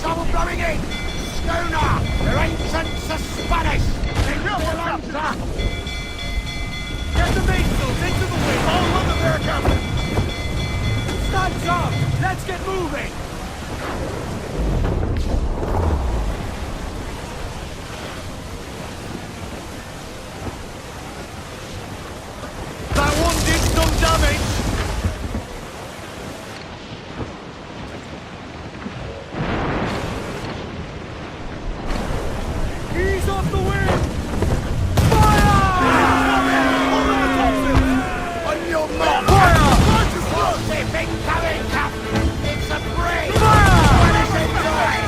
Trouble blowing in! Schooner! They're ancients of Spanish! They will answer! Get the vehicles into the wind! All over there, Captain! Stand up! Let's get moving! That one did some damage! Ease off the wind! Fire! On your mark! Fire! They've been coming, Captain! It's a breeze! Fire! What is it doing?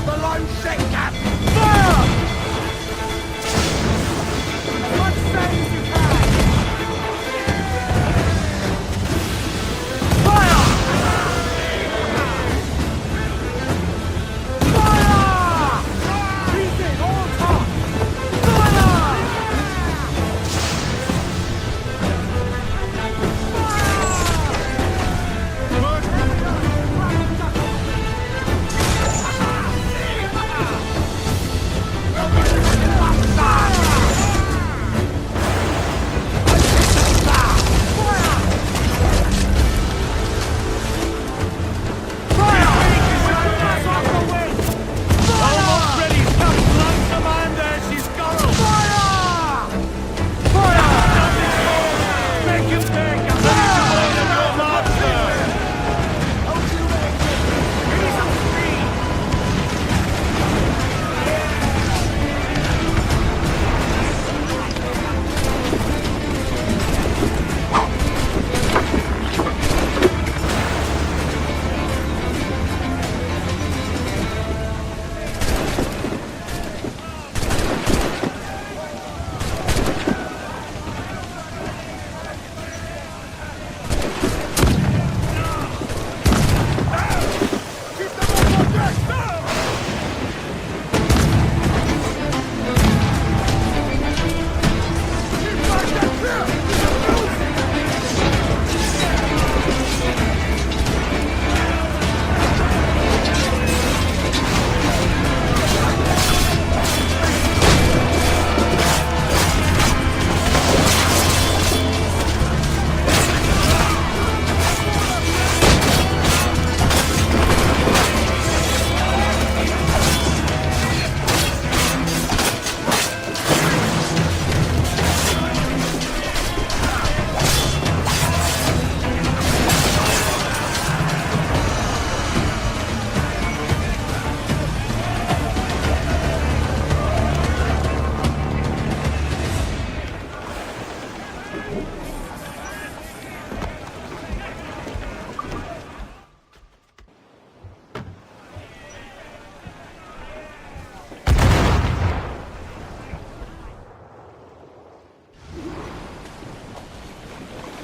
Below ship, Captain! Fire! As much sail as you can! Fire! Fire! Keep it all top! Fire!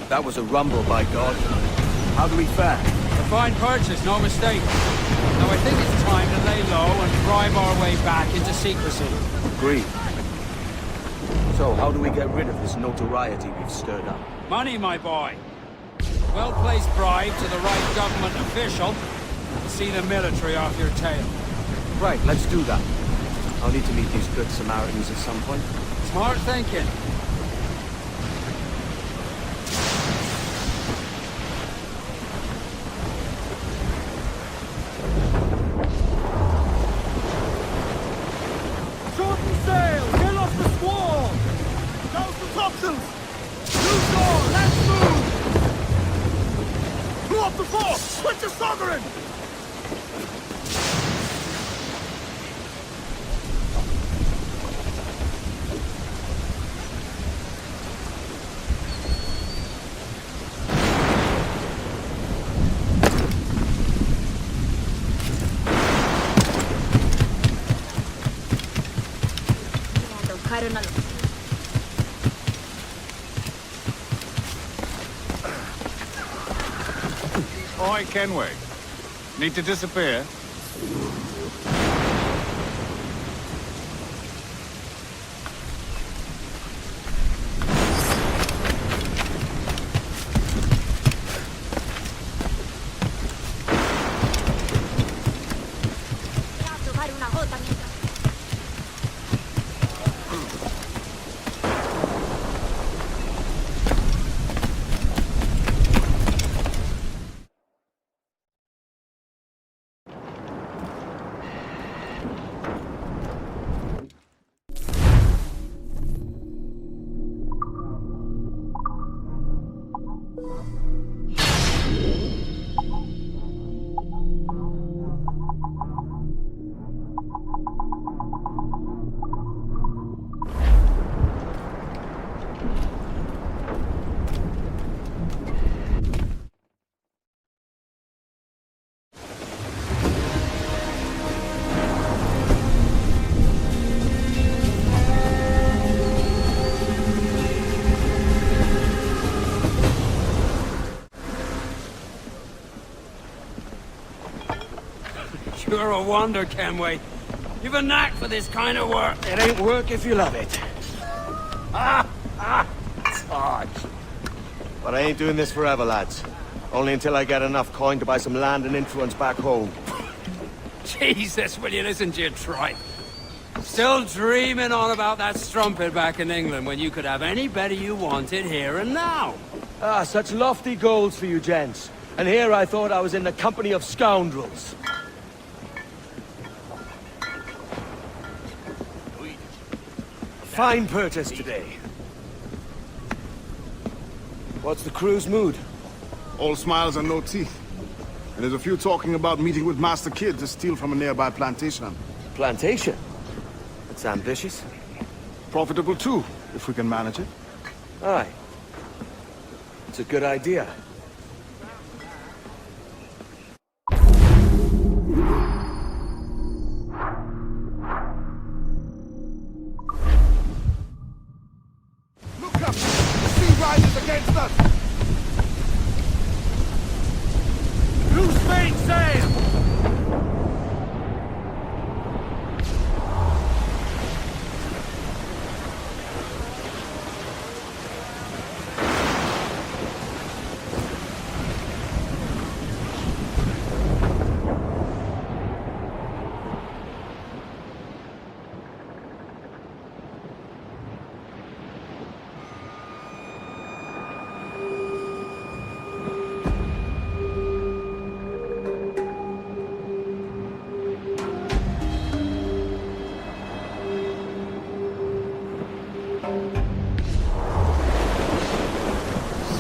That was a rumble, by God. How do we fare? A fine purchase, no mistake. Now I think it's time to lay low and bribe our way back into secrecy. Agreed. So, how do we get rid of this notoriety we've stirred up? Money, my boy. Well-placed bribe to the right government official to see the military off your tail. Right, let's do that. I'll need to meet these good Samaritans at some point. Smart thinking. Shorten sail! Get off the squall! Down the topsails! New shore! Let's move! Pull up the fore! Switch your sovereign! Oi, Kenway. Need to disappear? You're a wonder, Kenway. You've a knack for this kind of work. It ain't work if you love it. Sarge. But I ain't doing this forever, lads. Only until I get enough coin to buy some land and influence back home. Jesus, will you listen to your tripe? Still dreaming on about that strumpet back in England when you could have any better you wanted here and now. Ah, such lofty goals for you gents. And here I thought I was in the company of scoundrels. Fine purchase today. What's the crew's mood? All smiles and no teeth. And there's a few talking about meeting with Master Kid to steal from a nearby plantation. Plantation? It's ambitious. Profitable too, if we can manage it. Aye. It's a good idea. Look up! The sea rises against us! Loose mainsail!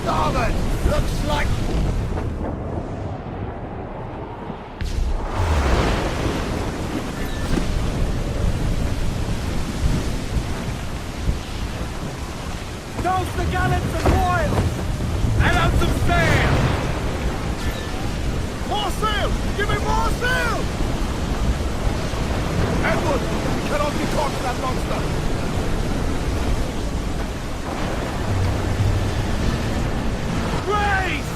Starboard! Looks like... Toast the gallants and royals! And out some sail! More sail! Give me more sail! Edward, we cannot be caught in that monster! Grace!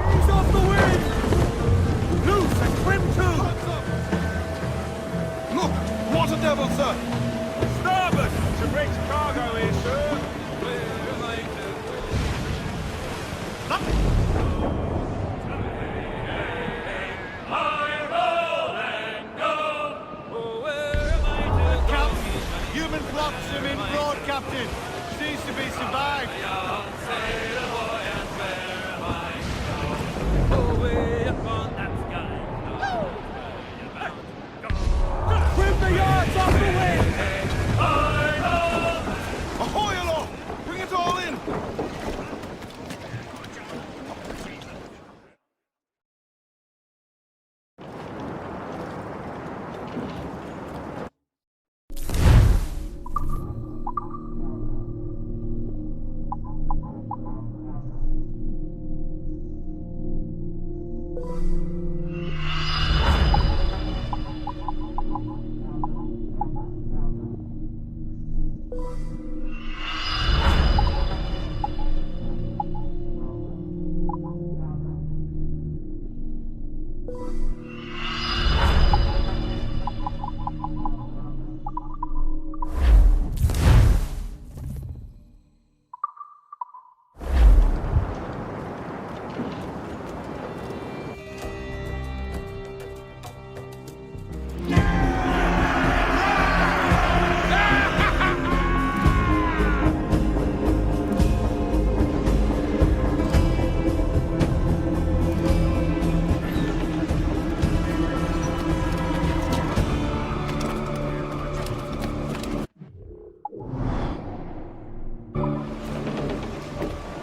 Ease off the wind! Loose and trim too! Look! Water devil, sir! Starboard! Some rich cargo here, sir. Human plots him in broad, Captain. Seems to be survived. Trim the yards off the wind! Ahoy aloft! Bring it all in!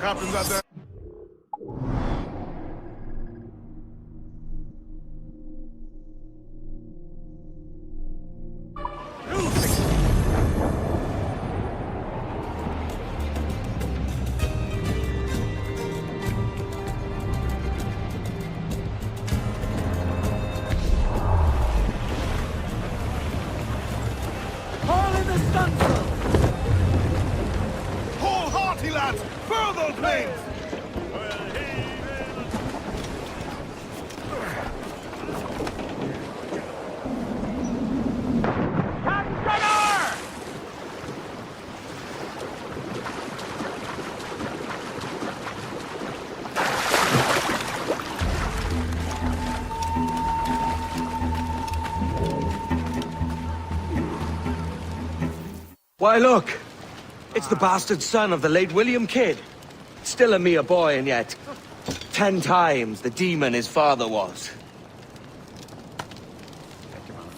Captain's out there. Furl those blades! Why, look! It's the bastard son of the late William Kidd. Still a mere boy, and yet 10 times the demon his father was.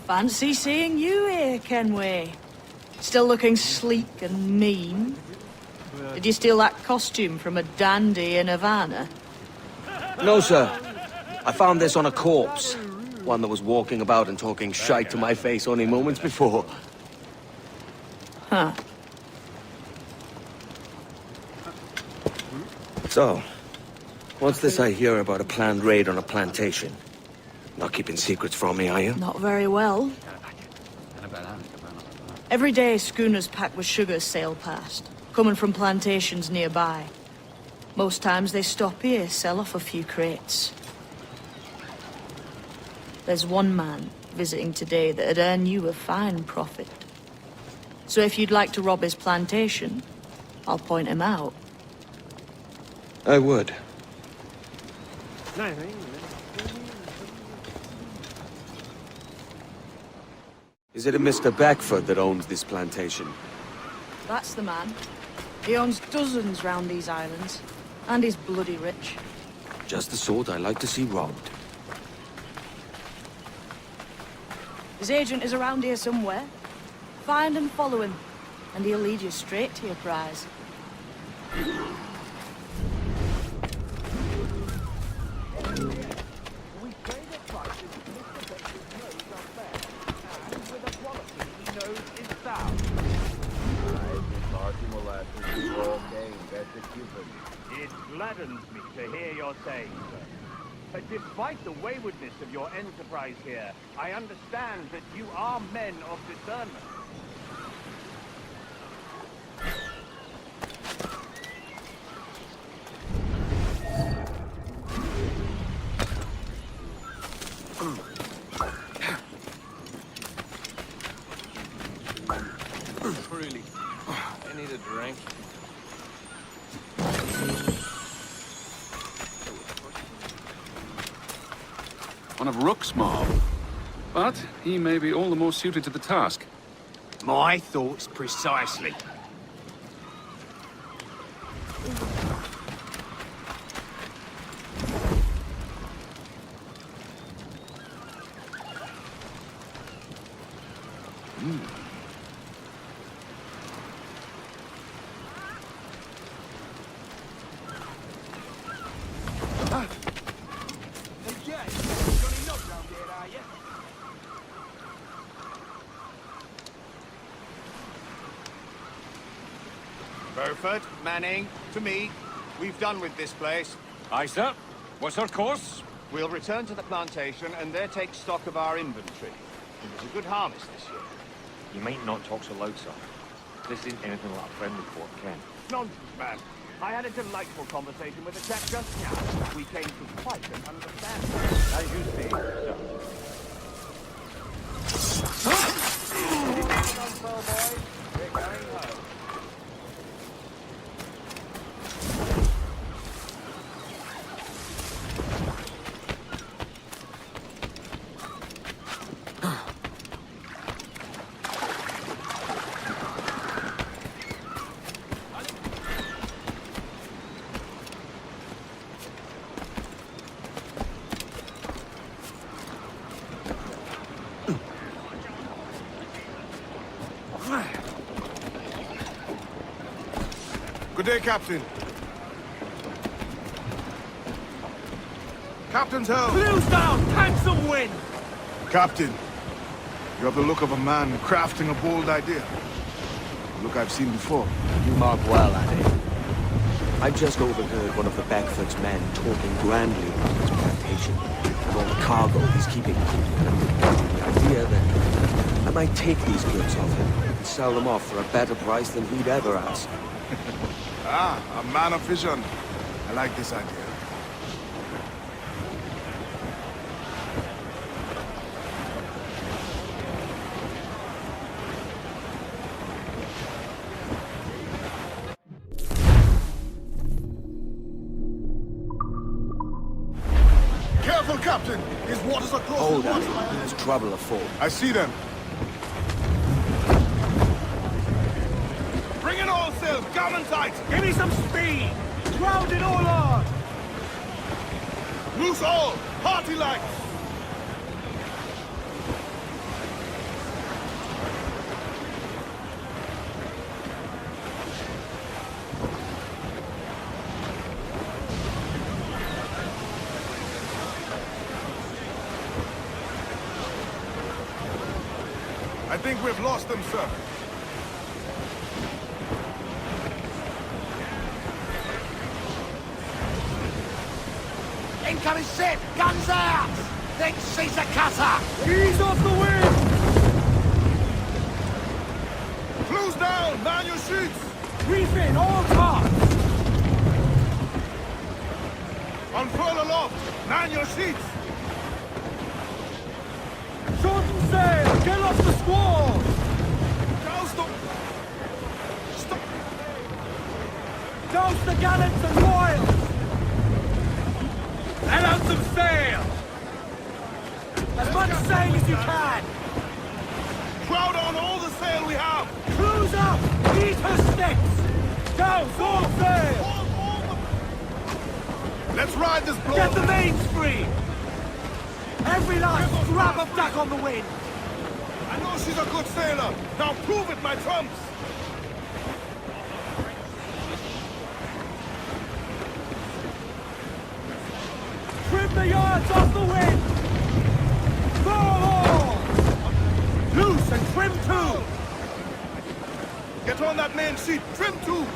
Fancy seeing you here, Kenway. Still looking sleek and mean. Did you steal that costume from a dandy in Havana? No, sir. I found this on a corpse. One that was walking about and talking shite to my face only moments before. Huh. So, what's this I hear about a planned raid on a plantation? Not keeping secrets from me, are you? Not very well. Every day, schooners packed with sugar sail past, coming from plantations nearby. Most times they stop here, sell off a few crates. There's one man visiting today that'd earn you a fine profit. So if you'd like to rob his plantation, I'll point him out. I would. Is it a Mr. Beckford that owns this plantation? That's the man. He owns dozens round these islands. And he's bloody rich. Just the sort I like to see robbed. His agent is around here somewhere. Find and follow him, and he'll lead you straight to your prize. It gladdens me to hear your saying so. Despite the waywardness of your enterprise here, I understand that you are men of discernment. Really, I need a drink. One of Rook's mob. But he may be all the more suited to the task. My thoughts precisely. Burford, Manning, to me. We've done with this place. Aye, sir. What's our course? We'll return to the plantation and there take stock of our inventory. It was a good harvest this year. You might not talk so loud, sir. This isn't anything like a friendly fort, Ken. Nonsense, man. I had a delightful conversation with a chap just now. We came to quite an understanding. As you say, sir. We're going home. Good day, Captain. Captain's help! Blues down! Handsome wind! Captain, you have the look of a man crafting a bold idea. A look I've seen before. You mark well, Annie. I just overheard one of the Beckford's men talking grandly about his plantation and all the cargo he's keeping. The idea that I might take these goods off him and sell them off for a better price than he'd ever ask. Ah, a man of vision. I like this idea. Careful, Captain! His waters are close. Hold up. There's trouble afoot. I see them. Bring in all sails, gammon tight! Give me some speed! Ground it all on! Loose all! Party lights! I think we've lost them, sir. Incoming ship! Guns out! Think she's a cutter! Ease off the wind! Close down! Man your sheets! Reef in, all tops! Unfurl aloft! Man your sheets! Shorten sail! Get off the squall! Douse the... Stop! Douse the gallants and royals! Let out some sail! As much sail as you can! Crowd on all the sail we have! Cruise up! Eat her sticks! Douse all sail! Let's ride this blow! Get the mains free! Every last scrap of duck on the wind! I know she's a good sailor! Now prove it, my trumps! Trim the yards off the wind! Furl all! Loose and trim too! Get on that main sheet! Trim too!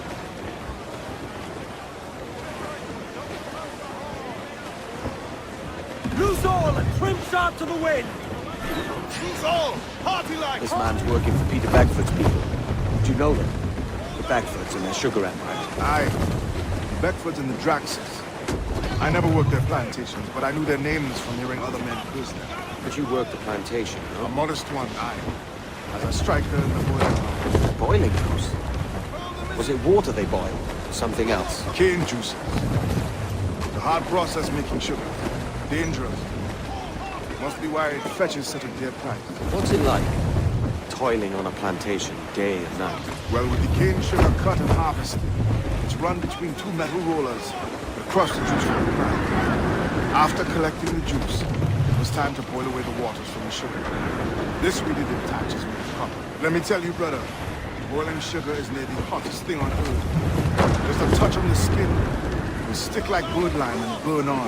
Loose all and trim sharp to the wind! Loose all! Party lights! This man's working for Peter Bagfoot's people. Do you know them? The Bagfoots and their sugar empire. Aye. Beckford and the Draxes. I never worked their plantations, but I knew their names from hearing other men curse them. But you worked the plantation, A no? modest one, aye. As a striker in the boiling house. Boiling house? Was it water they boiled? Or something else? Cane juices. The hard process making sugar. Dangerous. Must be why it fetches such a dear price. What's it like? Toiling on a plantation day and night. Well, with the cane sugar cut and harvested, it's run between two metal rollers that crush the juice from the plant. After collecting the juice, it was time to boil away the waters from the sugar. This really detaches me from copper. Let me tell you, brother, boiling sugar is near the hottest thing on earth. Just a touch on the skin will stick like birdlime and burn on,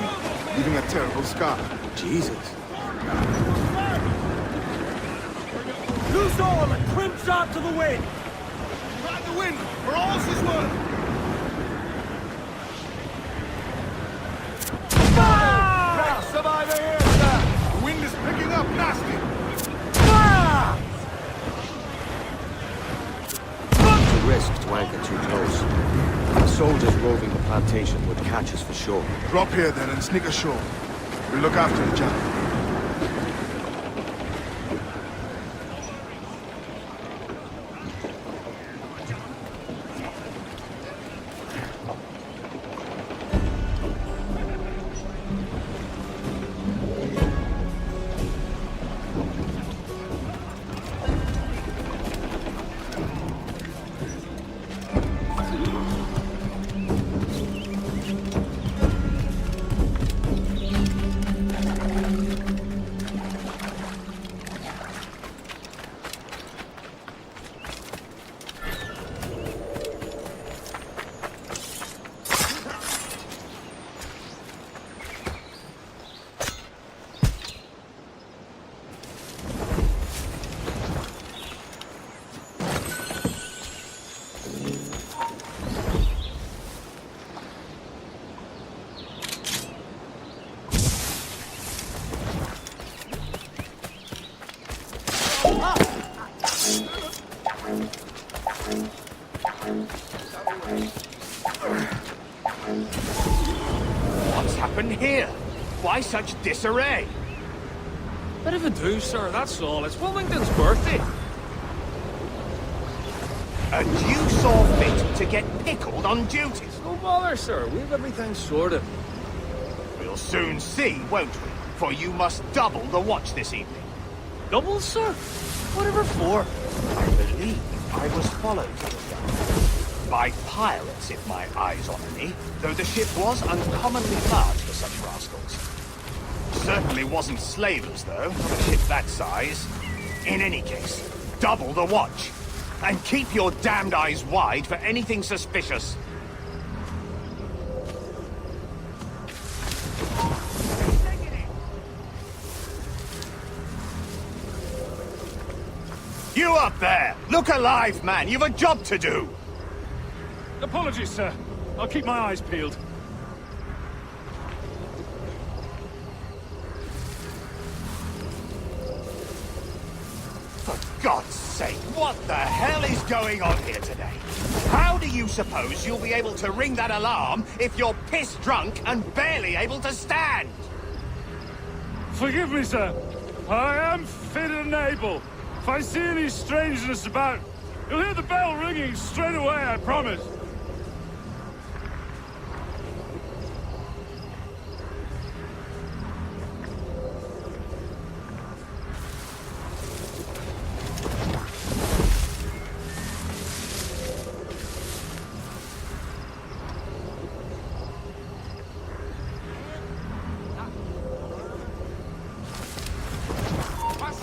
leaving a terrible scar. Jesus. Loose all and trim sharp to the wind! Ride the wind, for all she's worth! Fire! Survivor here, sir! The wind is picking up nasty! Fire! It's a risk to anchor too close. The soldiers roving the plantation would catch us for sure. Drop here then and sneak ashore. We'll look after the job. happened here? Why such disarray? Bit of a do, sir, that's all. It's Wilmington's birthday. And you saw fit to get pickled on duty? No bother, sir. We have everything sorted. We'll soon see, won't we? For you must double the watch this evening. Double, sir? Whatever for? I believe I was followed to the yard. By pirates, if my eyes honour me, though the ship was uncommonly large for such rascals. Certainly wasn't slavers, though, not a ship that size. In any case, double the watch. And keep your damned eyes wide for anything suspicious. You up there! Look alive, man! You've a job to do! Apologies, sir. I'll keep my eyes peeled. For God's sake, what the hell is going on here today? How do you suppose you'll be able to ring that alarm if you're piss drunk and barely able to stand? Forgive me, sir. I am fit and able. If I see any strangeness about, you'll hear the bell ringing straight away, I promise.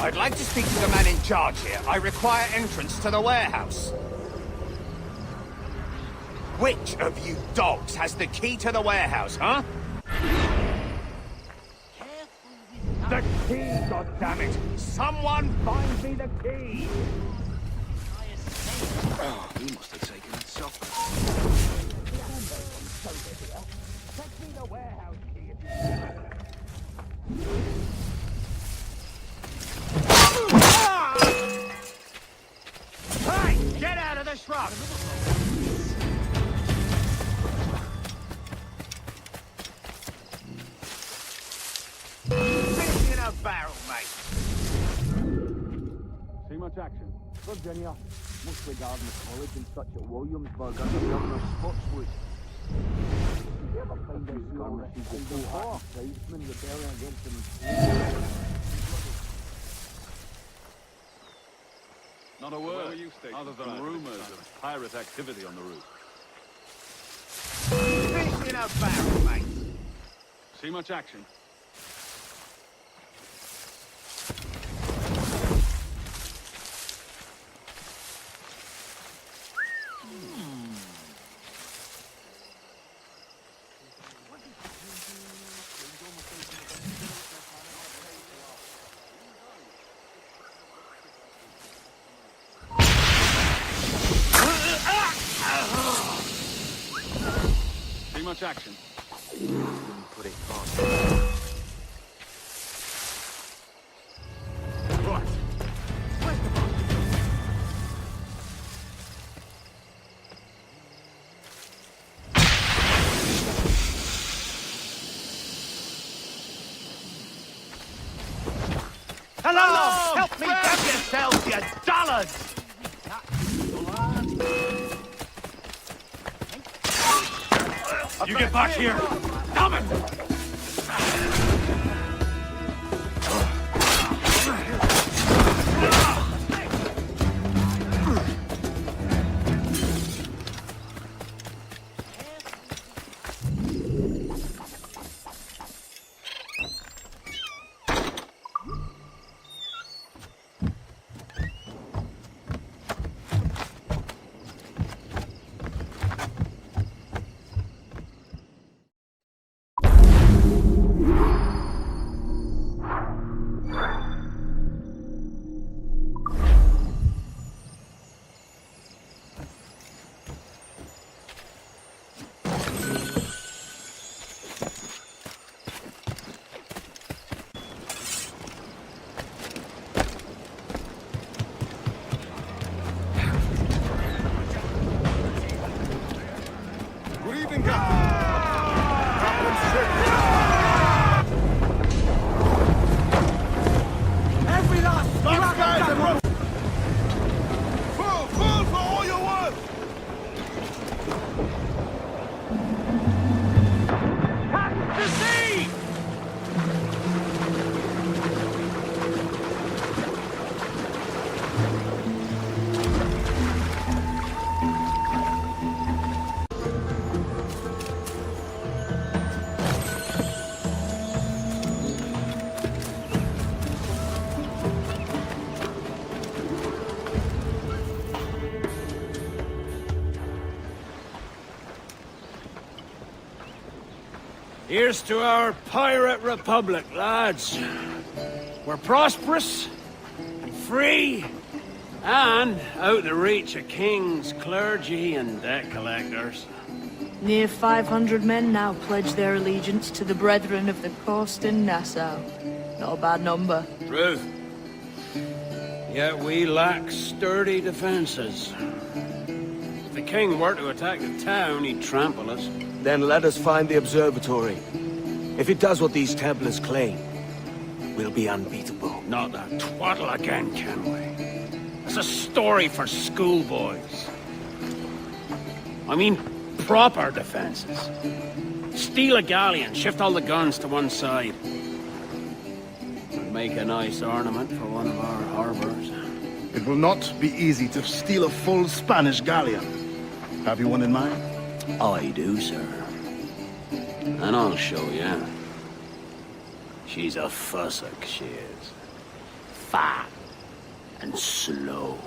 I'd like to speak to the man in charge here. I require entrance to the warehouse. Which of you dogs has the key to the warehouse, huh? The key, goddammit! Someone find me the key! Oh, he must have taken it so. Take me the warehouse key. Hey! Get out of the shrub! Fish in a barrel, mate. See much action? Virginia, most regarding the college and such at Williamsburg under Governor Spotswood. Did you ever find out who all this people tribesmen rebelling against them? Not a word, other than rumors of pirate activity on the route. Fish in a barrel, mate. See much action? See much action? Put it on. Right. Where's the boat? Hello! Help me help yourselves, you dullards! You get back here! Damn it! Here's to our pirate republic, lads. We're prosperous, and free, and out the reach of kings, clergy, and debt collectors. Near 500 men now pledge their allegiance to the Brethren of the Coast in Nassau. Not a bad number. Truth. Yet we lack sturdy defenses. If the king were to attack the town, he'd trample us. Then let us find the observatory. If it does what these Templars claim, we'll be unbeatable. Not that twaddle again, Kenway. It's a story for schoolboys. I mean, proper defenses. Steal a galleon, shift all the guns to one side. And make a nice ornament for one of our harbors. It will not be easy to steal a full Spanish galleon. Have you one in mind? I do, sir. And I'll show you. She's a fussock, she is. Fat and slow.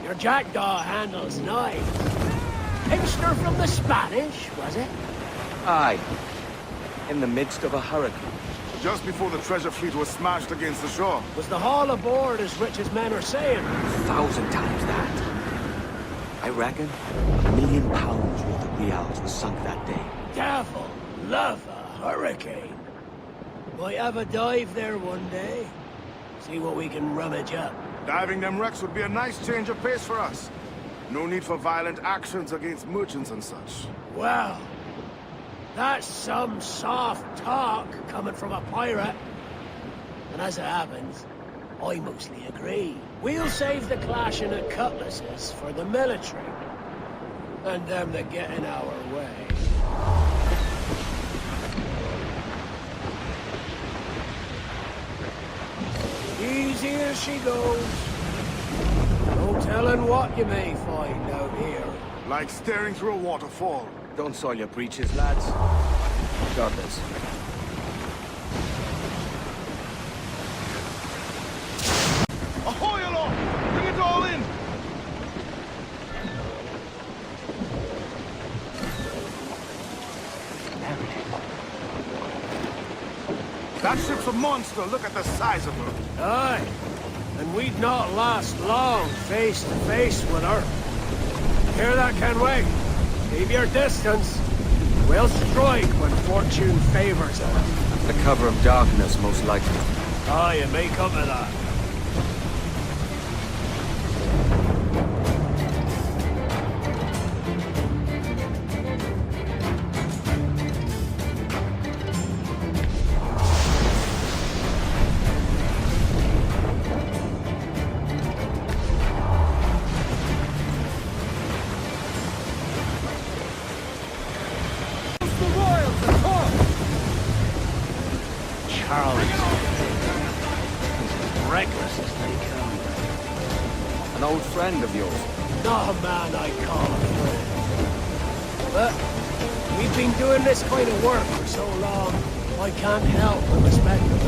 Your jackdaw handles knife. Pinched her from the Spanish, was it? Aye. In the midst of a hurricane. Just before the treasure fleet was smashed against the shore. Was the haul aboard as rich as men are saying? 1,000 times that. I reckon £1 million worth of reals was sunk that day. Devil love a hurricane. Might have a dive there one day. See what we can rummage up. Diving them wrecks would be a nice change of pace for us. No need for violent actions against merchants and such. Well, that's some soft talk coming from a pirate. And as it happens, I mostly agree. We'll save the clashing of cutlasses for the military. And them that get in our way. Easy as she goes. No telling what you may find out here. Like staring through a waterfall. Don't soil your breeches, lads. Got this. Ahoy aloft! Bring it all in! That ship's a monster. Look at the size of her. Aye. And we'd not last long face to face with her. Hear that, Kenway? Keep your distance. We'll strike when fortune favors us. The cover of darkness, most likely. Aye, it may come to that. Reckless as they come. An old friend of yours. Not a man I call a friend. But we've been doing this kind of work for so long, I can't help but respect him.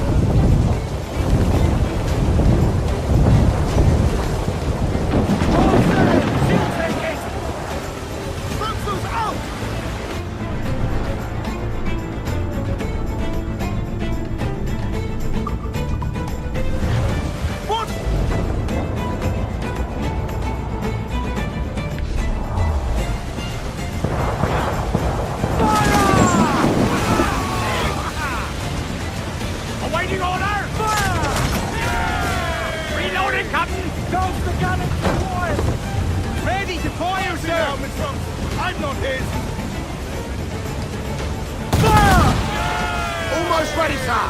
Awaiting order! Fire! Reloading, Captain! Toast the cannon deployed! Ready to fire, sir! I'm not his! Fire! Almost ready, sir!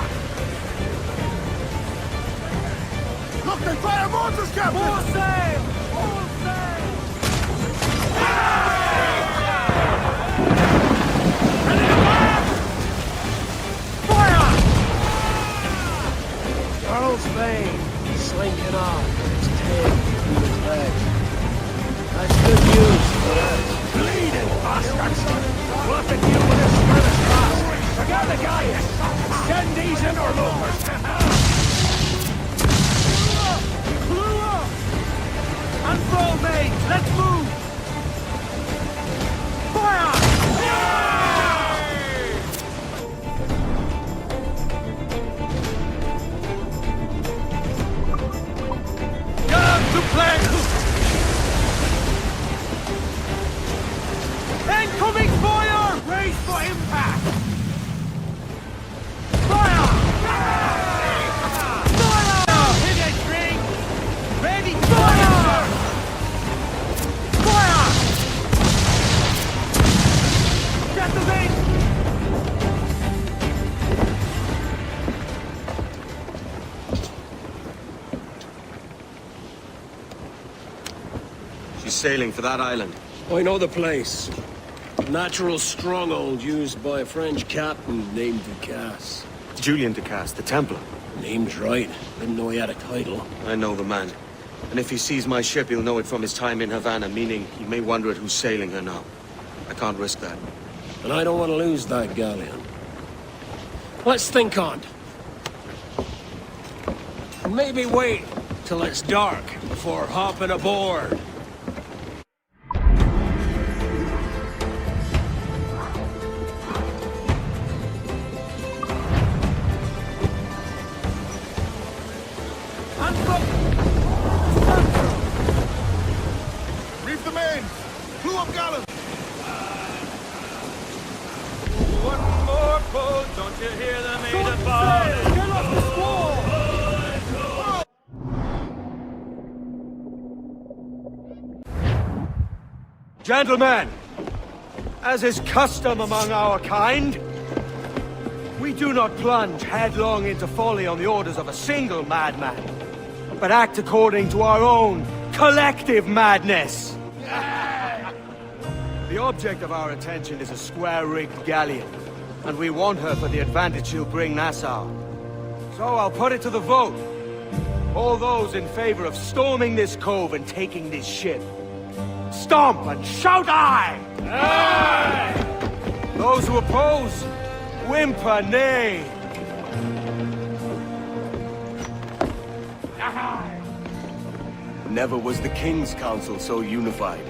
Look, they fire mortars, Captain! All sail! All sail! Charles Vane slinking off with his tail between his legs. That's good news. Bleeding bastards! We'll have to deal with this furnace fast. Forget the guys! Send these interlopers to hell! Clue up! Unroll, mate! Let's move! Fire! Gun to play! Incoming fire! Brace for impact! Fire! Fire! Hit it, drink! Ready! Fire! Fire! Get the base! She's sailing for that island. I know the place. Natural stronghold used by a French captain named Ducasse. Julian Ducasse, the Templar. Name's right. Didn't know he had a title. I know the man. And if he sees my ship, he'll know it from his time in Havana, meaning he may wonder at who's sailing her now. I can't risk that. And I don't want to lose that galleon. Let's think on it. Maybe wait till it's dark before hopping aboard. Reef the main! Clue up gallant! One more boat, don't you hear the maiden ball? Get off the squall! Gentlemen, as is custom among our kind, we do not plunge headlong into folly on the orders of a single madman, but act according to our own collective madness. The object of our attention is a square-rigged galleon, and we want her for the advantage she'll bring Nassau. So I'll put it to the vote. All those in favor of storming this cove and taking this ship, stomp and shout aye! Aye! Those who oppose, whimper nay! Never was the King's Council so unified.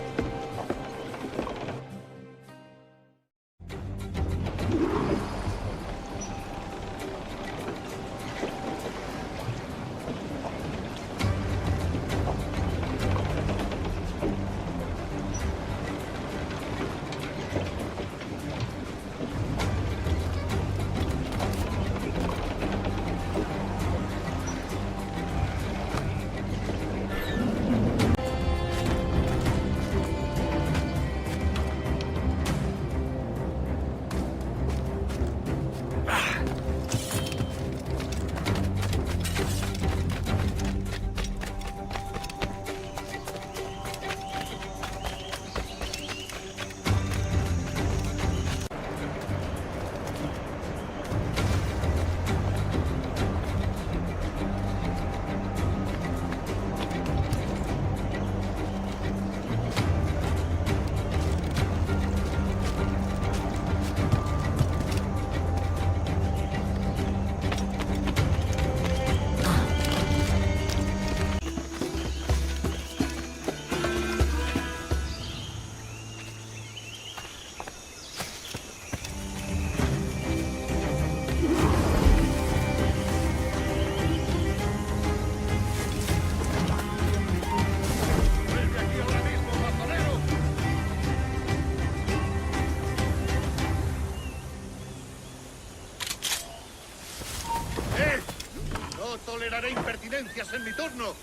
toleraré impertinencias en mi turno.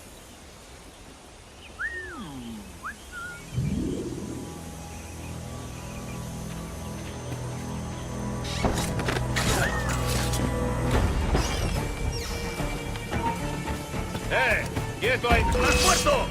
¡Quieto ahí! ¡Al puerto!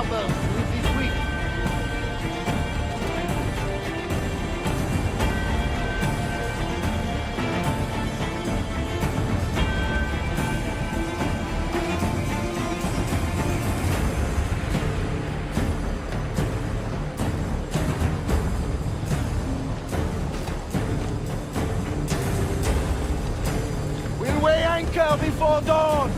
cowbells. We'll be quick. We'll weigh anchor before dawn.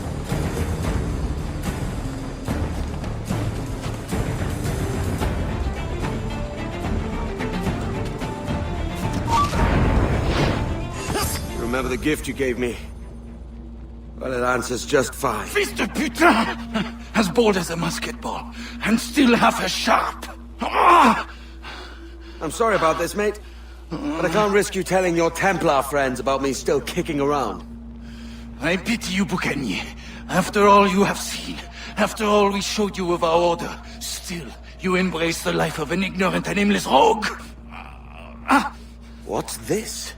Remember the gift you gave me? Well, it answers just fine. Fils de putain! As bold as a musket ball, and still half as sharp. Ah! I'm sorry about this, mate. But I can't risk you telling your Templar friends about me still kicking around. I pity you, Boucanier. After all you have seen, after all we showed you of our order, still you embrace the life of an ignorant and aimless rogue. What's this?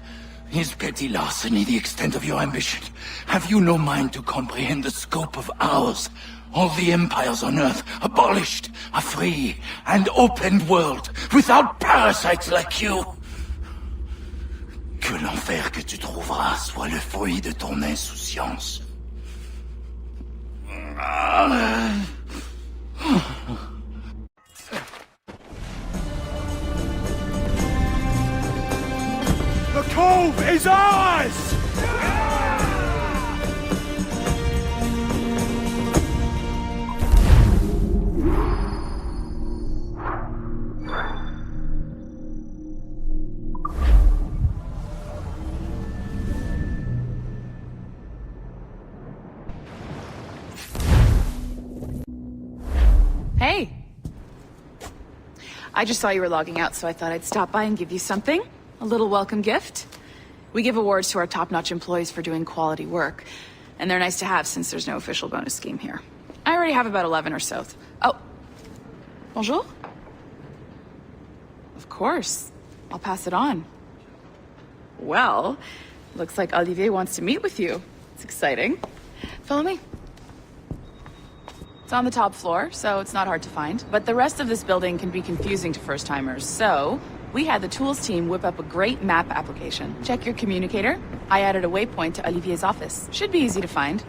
Is petty larceny the extent of your ambition? Have you no mind to comprehend the scope of ours? All the empires on Earth abolished, a free and open world, without parasites like you. Que l'enfer que tu trouveras soit le fruit de ton insouciance. The cove is ours! Hey! I just saw you were logging out, so I thought I'd stop by and give you something. A little welcome gift. We give awards to our top-notch employees for doing quality work, and they're nice to have since there's no official bonus scheme here. I already have about 11 or so. Oh. Bonjour? Of course. I'll pass it on. Well, looks like Olivier wants to meet with you. It's exciting. Follow me. It's on the top floor, so it's not hard to find. But the rest of this building can be confusing to first-timers, so we had the tools team whip up a great map application. Check your communicator. I added a waypoint to Olivier's office. Should be easy to find.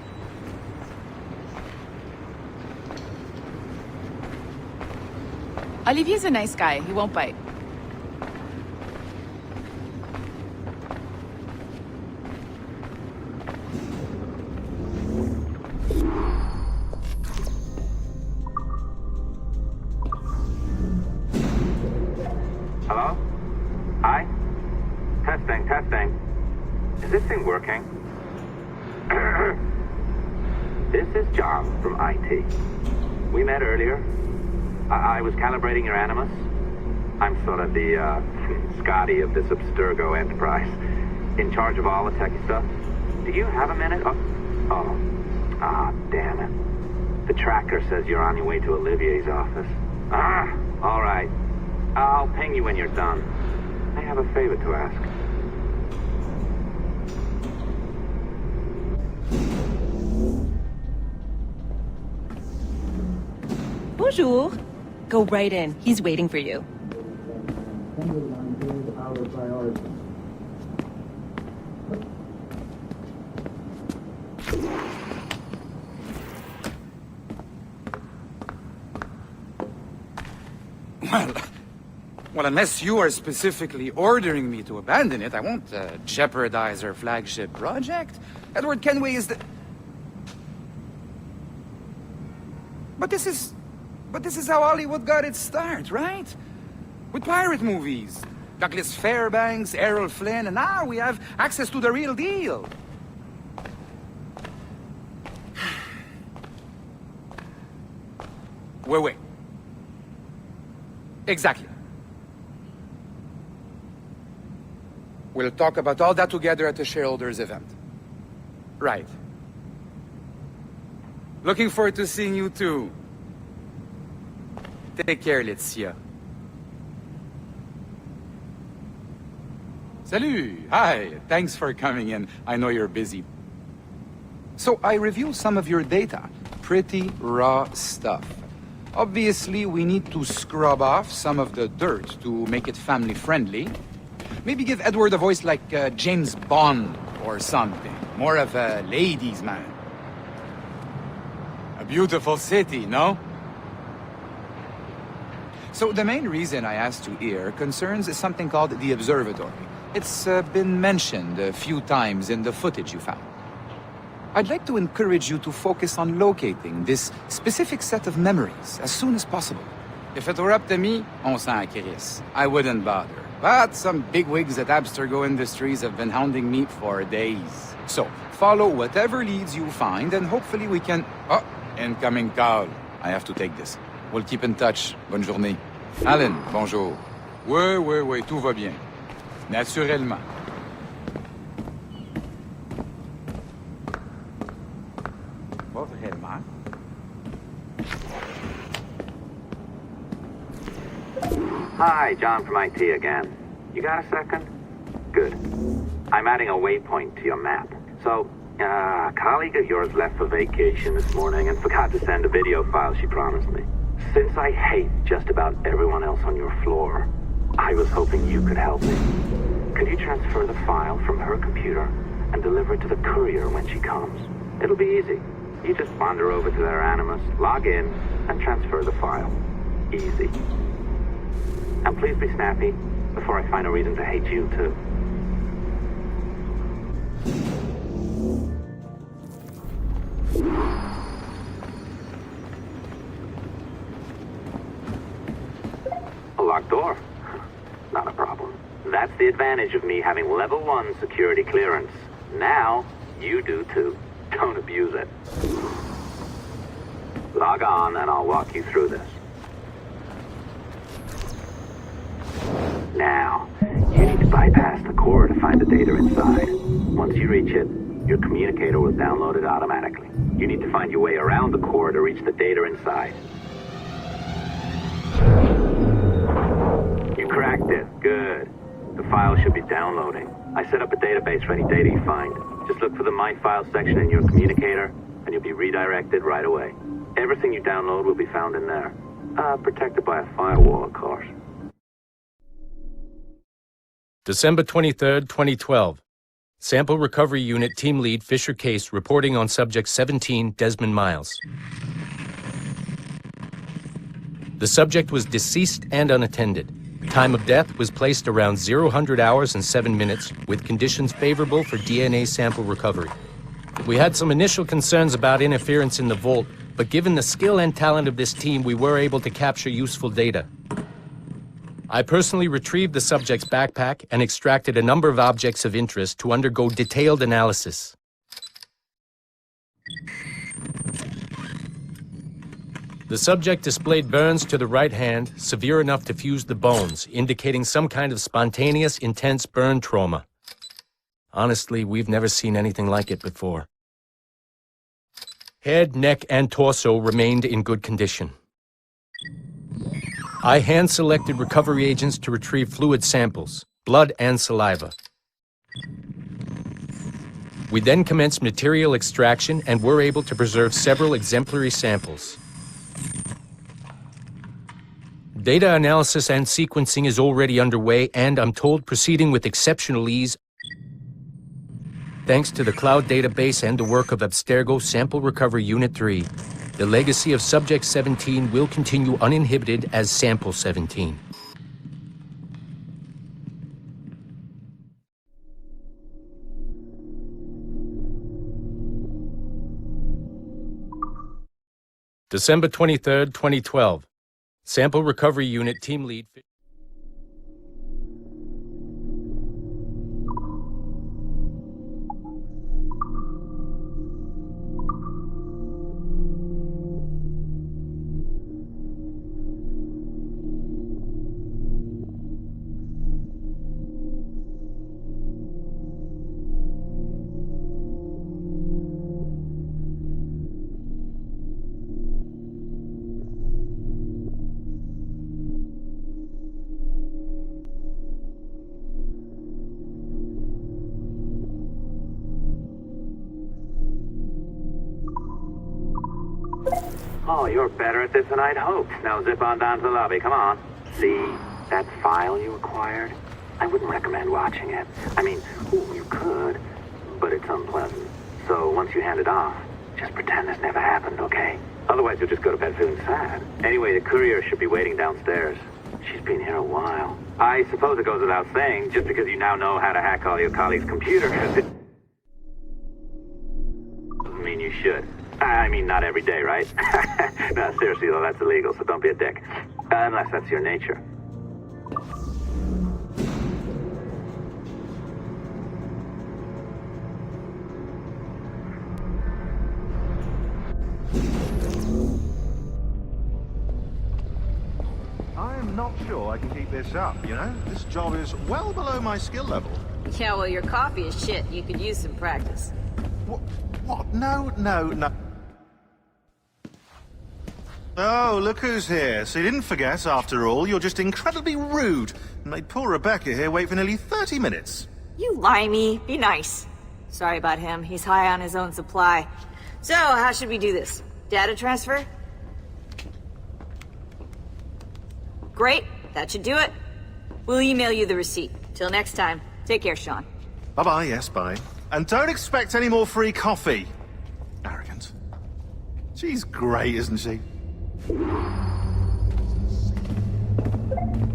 Olivier's a nice guy. He won't bite. Hello? Hi? Testing, testing. Is this thing working? This is John from IT. We met earlier. I was calibrating your Animus. I'm sort of the, Scotty of this Abstergo enterprise. In charge of all the techie stuff. Do you have a minute? Damn it. The tracker says you're on your way to Olivier's office. All right. I'll ping you when you're done. I have a favor to ask. Bonjour. Go right in. He's waiting for you. Well, unless you are specifically ordering me to abandon it, I won't jeopardize our flagship project. Edward Kenway is the... But this is how Hollywood got its start, right? With pirate movies. Douglas Fairbanks, Errol Flynn, and now we have access to the real deal. Wait. Exactly. We'll talk about all that together at the shareholders event. Right. Looking forward to seeing you too. Take care, Laetitia. Salut! Hi! Thanks for coming in. I know you're busy. So I reviewed some of your data. Pretty raw stuff. Obviously, we need to scrub off some of the dirt to make it family-friendly. Maybe give Edward a voice like James Bond or something. More of a ladies' man. A beautiful city, no? So the main reason I asked you here concerns something called the Observatory. It's been mentioned a few times in the footage you found. I'd like to encourage you to focus on locating this specific set of memories as soon as possible. If it were up to me, on s'en crisse. I wouldn't bother. But some bigwigs at Abstergo Industries have been hounding me for days. So, follow whatever leads you find and hopefully we can... Oh, incoming call. I have to take this. We'll keep in touch. Bonne journée. Alan, bonjour. Oui, tout va bien. Naturellement. Pas vraiment. Hi, John from IT again. You got a second? Good. I'm adding a waypoint to your map. So, a colleague of yours left for vacation this morning and forgot to send a video file she promised me. Since I hate just about everyone else on your floor, I was hoping you could help me. Could you transfer the file from her computer and deliver it to the courier when she comes? It'll be easy. You just wander over to their Animus, log in, and transfer the file. Easy. And please be snappy before I find a reason to hate you, too. A locked door? Not a problem. That's the advantage of me having level 1 security clearance. Now, you do too. Don't abuse it. Log on and I'll walk you through this. Now, you need to bypass the core to find the data inside. Once you reach it, your communicator will download it automatically. You need to find your way around the core to reach the data inside. You cracked it. Good. The file should be downloading. I set up a database for any data you find. Just look for the My Files section in your communicator, and you'll be redirected right away. Everything you download will be found in there. Protected by a firewall, of course. December 23rd, 2012. Sample Recovery Unit Team Lead Fisher Case reporting on Subject 17, Desmond Miles. The subject was deceased and unattended. Time of death was placed around 00 hours and 7 minutes, with conditions favorable for DNA sample recovery. We had some initial concerns about interference in the vault, but given the skill and talent of this team, we were able to capture useful data. I personally retrieved the subject's backpack and extracted a number of objects of interest to undergo detailed analysis. The subject displayed burns to the right hand, severe enough to fuse the bones, indicating some kind of spontaneous, intense burn trauma. Honestly, we've never seen anything like it before. Head, neck, and torso remained in good condition. I hand-selected recovery agents to retrieve fluid samples, blood and saliva. We then commenced material extraction and were able to preserve several exemplary samples. Data analysis and sequencing is already underway, and I'm told proceeding with exceptional ease. Thanks to the cloud database and the work of Abstergo Sample Recovery Unit 3, the legacy of Subject 17 will continue uninhibited as Sample 17. December 23rd, 2012. Sample Recovery Unit Team Lead... Oh, you're better at this than I'd hoped. Now zip on down to the lobby, come on. See, that file you acquired? I wouldn't recommend watching it. I mean, ooh, you could, but it's unpleasant. So once you hand it off, just pretend this never happened, okay? Otherwise you'll just go to bed feeling sad. Anyway, the courier should be waiting downstairs. She's been here a while. I suppose it goes without saying, just because you now know how to hack all your colleagues' computers, it doesn't mean you should. I mean, not every day, right? No, seriously though, that's illegal, so don't be a dick. Unless that's your nature. I'm not sure I can keep this up, you know? This job is well below my skill level. Yeah, well, your coffee is shit. You could use some practice. What? No. Oh, look who's here. So you didn't forget, after all, you're just incredibly rude. And made poor Rebecca here wait for nearly 30 minutes. You limey. Be nice. Sorry about him. He's high on his own supply. So, how should we do this? Data transfer? Great. That should do it. We'll email you the receipt. Till next time. Take care, Sean. Bye-bye, yes, bye. And don't expect any more free coffee. Arrogant. She's great, isn't she?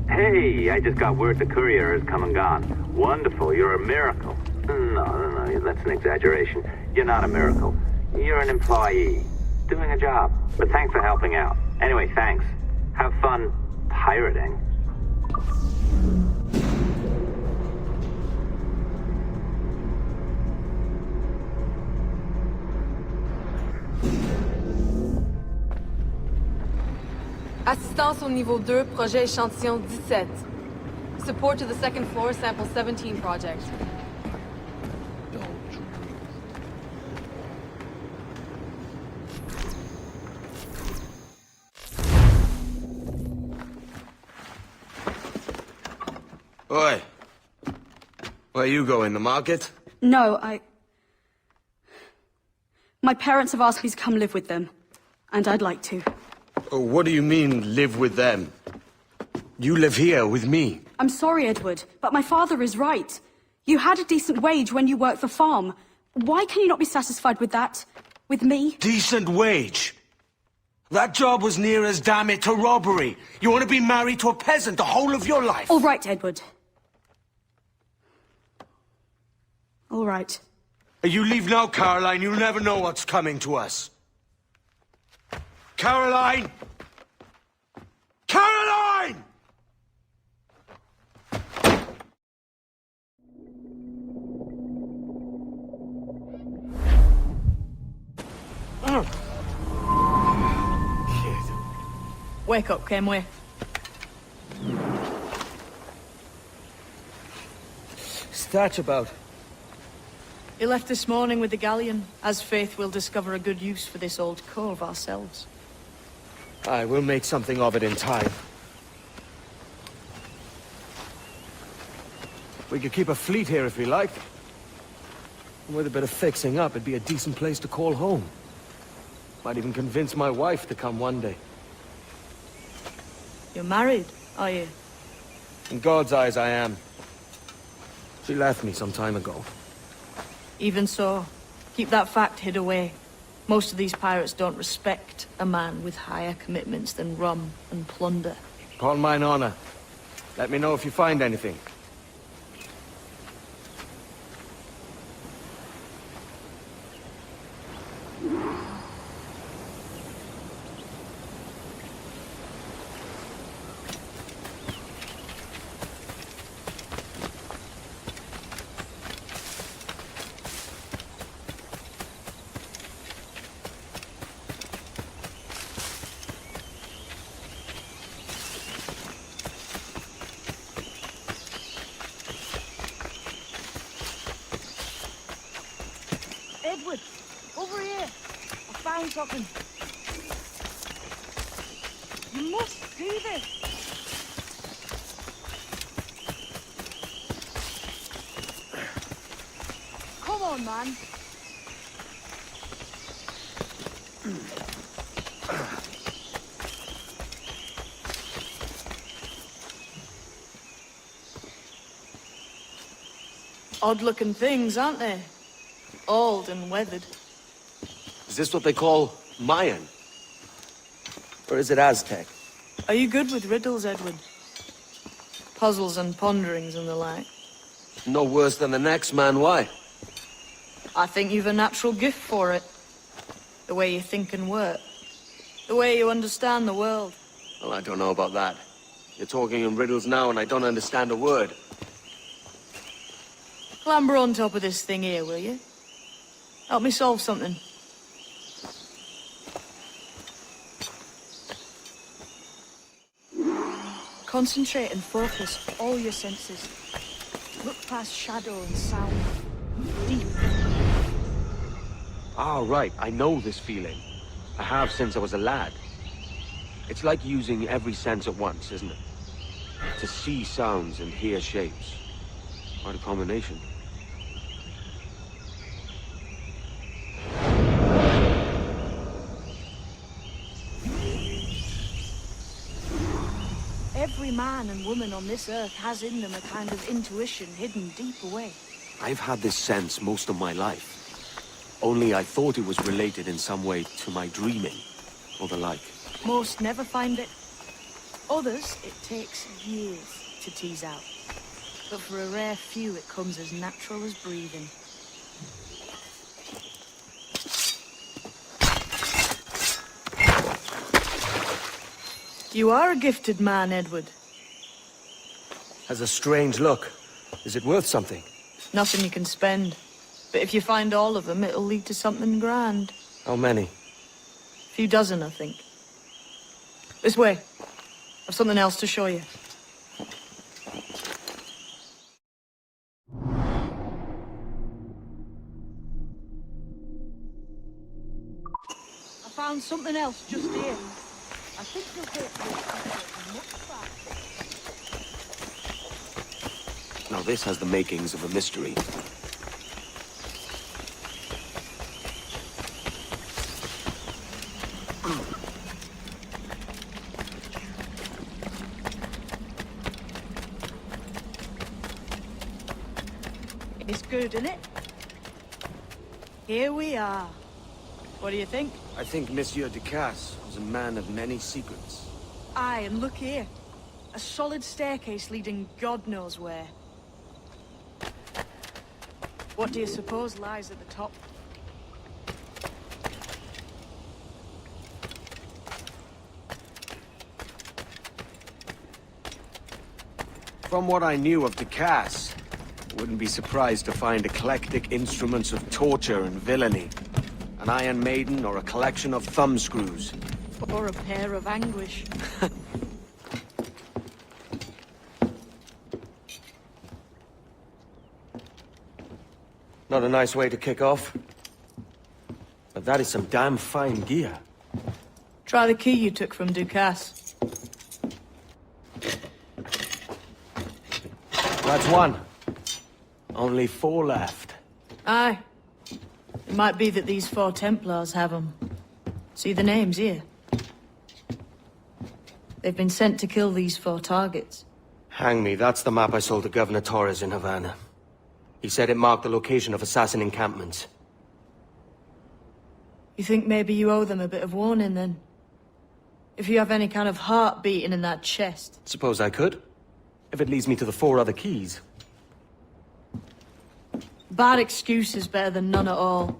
Hey, I just got word the courier has come and gone. Wonderful, you're a miracle. No, that's an exaggeration. You're not a miracle. You're an employee, doing a job. But thanks for helping out. Anyway, thanks. Have fun pirating. Assistance au niveau 2, projet échantillon 17. Support to the second floor, sample 17 project. Oi. Where you going, the market? No, my parents have asked me to come live with them, and I'd like to. Oh, what do you mean, live with them? You live here with me. I'm sorry, Edward, but my father is right. You had a decent wage when you worked the farm. Why can you not be satisfied with that? With me? Decent wage? That job was near as, damn it, to robbery. You want to be married to a peasant the whole of your life? All right, Edward. All right. You leave now, Caroline. You'll never know what's coming to us. Caroline! Caroline! Wake up, Kenway. Thatch about? He left this morning with the galleon, as faith will discover a good use for this old cove ourselves. Aye, we'll make something of it in time. We could keep a fleet here if we liked. And with a bit of fixing up, it'd be a decent place to call home. Might even convince my wife to come one day. You're married, are you? In God's eyes, I am. She left me some time ago. Even so, keep that fact hid away. Most of these pirates don't respect a man with higher commitments than rum and plunder. Call mine honor. Let me know if you find anything. Edward, over here. I found something. You must do this. Come on, man. Odd-looking things, aren't they? Old and weathered. Is this what they call Mayan? Or is it Aztec? Are you good with riddles, Edward? Puzzles and ponderings and the like? No worse than the next man, why? I think you've a natural gift for it. The way you think and work. The way you understand the world. Well, I don't know about that. You're talking in riddles now and I don't understand a word. Clamber on top of this thing here, will you? Help me solve something. Concentrate and focus all your senses. Look past shadow and sound. Deep. Ah, right. I know this feeling. I have since I was a lad. It's like using every sense at once, isn't it? To see sounds and hear shapes. Quite a combination. Every man and woman on this earth has in them a kind of intuition hidden deep away. I've had this sense most of my life. Only I thought it was related in some way to my dreaming, or the like. Most never find it. Others, it takes years to tease out. But for a rare few, it comes as natural as breathing. You are a gifted man, Edward. Has a strange look. Is it worth something? Nothing you can spend. But if you find all of them, it'll lead to something grand. How many? A few dozen, I think. This way. I've something else to show you. I found something else just here. I think you'll get much faster. Now this has the makings of a mystery. It's good, isn't it? Here we are. What do you think? I think Monsieur Ducasse was a man of many secrets. Aye, and look here. A solid staircase leading God knows where. What do you suppose lies at the top? From what I knew of Ducasse, I wouldn't be surprised to find eclectic instruments of torture and villainy. An Iron Maiden or a collection of thumbscrews. Or a pair of anguish. Not a nice way to kick off. But that is some damn fine gear. Try the key you took from Ducasse. That's one. Only 4 left. Aye. It might be that these 4 Templars have them. See the names here? They've been sent to kill these 4 targets. Hang me, that's the map I sold to Governor Torres in Havana. He said it marked the location of assassin encampments. You think maybe you owe them a bit of warning, then? If you have any kind of heart beating in that chest. Suppose I could. If it leads me to the 4 other keys. Bad excuse is better than none at all.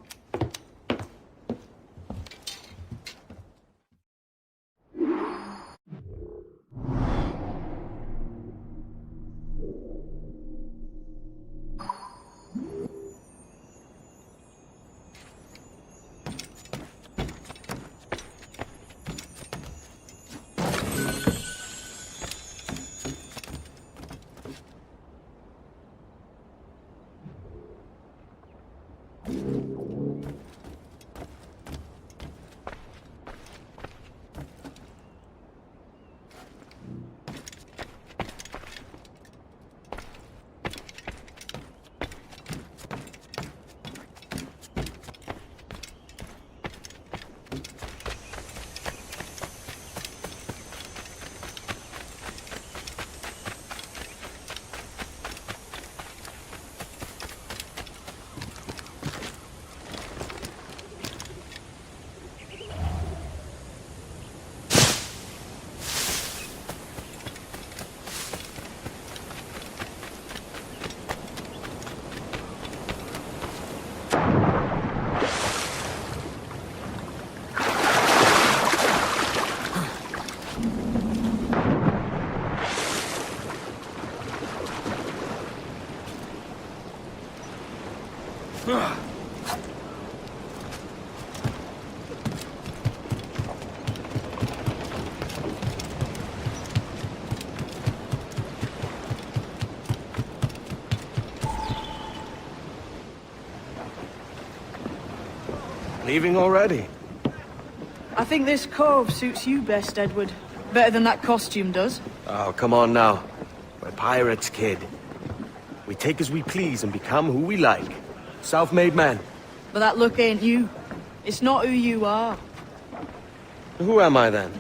Leaving already? I think this cove suits you best, Edward. Better than that costume does. Oh, come on now. We're pirates, kid. We take as we please and become who we like. Self-made man. But that look ain't you. It's not who you are. Who am I then?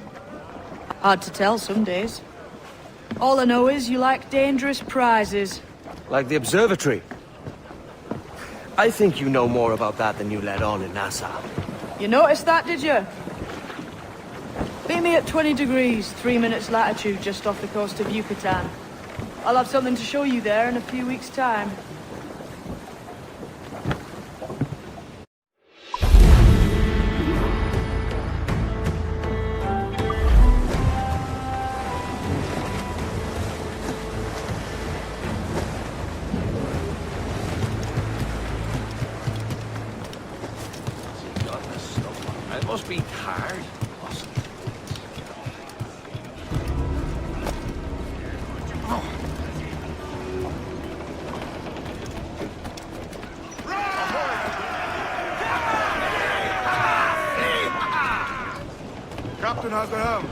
Hard to tell some days. All I know is you like dangerous prizes. Like the observatory. I think you know more about that than you let on in Nassau. You noticed that, did you? Meet me at 20 degrees, 3 minutes latitude just off the coast of Yucatan. I'll have something to show you there in a few weeks' time. It must be hard. Captain has the helm.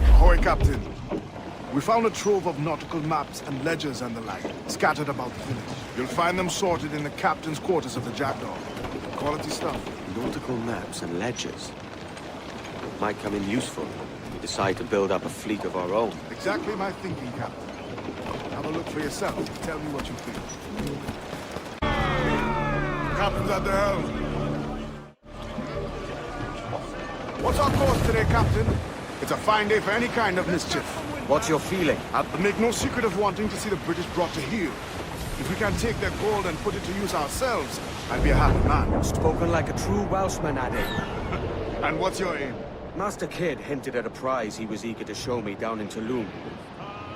Ahoy, Captain. We found a trove of nautical maps and ledgers and the like, scattered about the village. You'll find them sorted in the captain's quarters of the Jackdaw. Quality stuff. Nautical maps and ledgers. Might come in useful. We decide to build up a fleet of our own. Exactly my thinking, Captain. Have a look for yourself. Tell me what you think. Captain's at the helm. What's our course today, Captain? It's a fine day for any kind of mischief. What's your feeling? I'll make no secret of wanting to see the British brought to heel. If we can take their gold and put it to use ourselves, I'd be a happy man. Spoken like a true Welshman, Addy. And what's your aim? Master Kidd hinted at a prize he was eager to show me down in Tulum.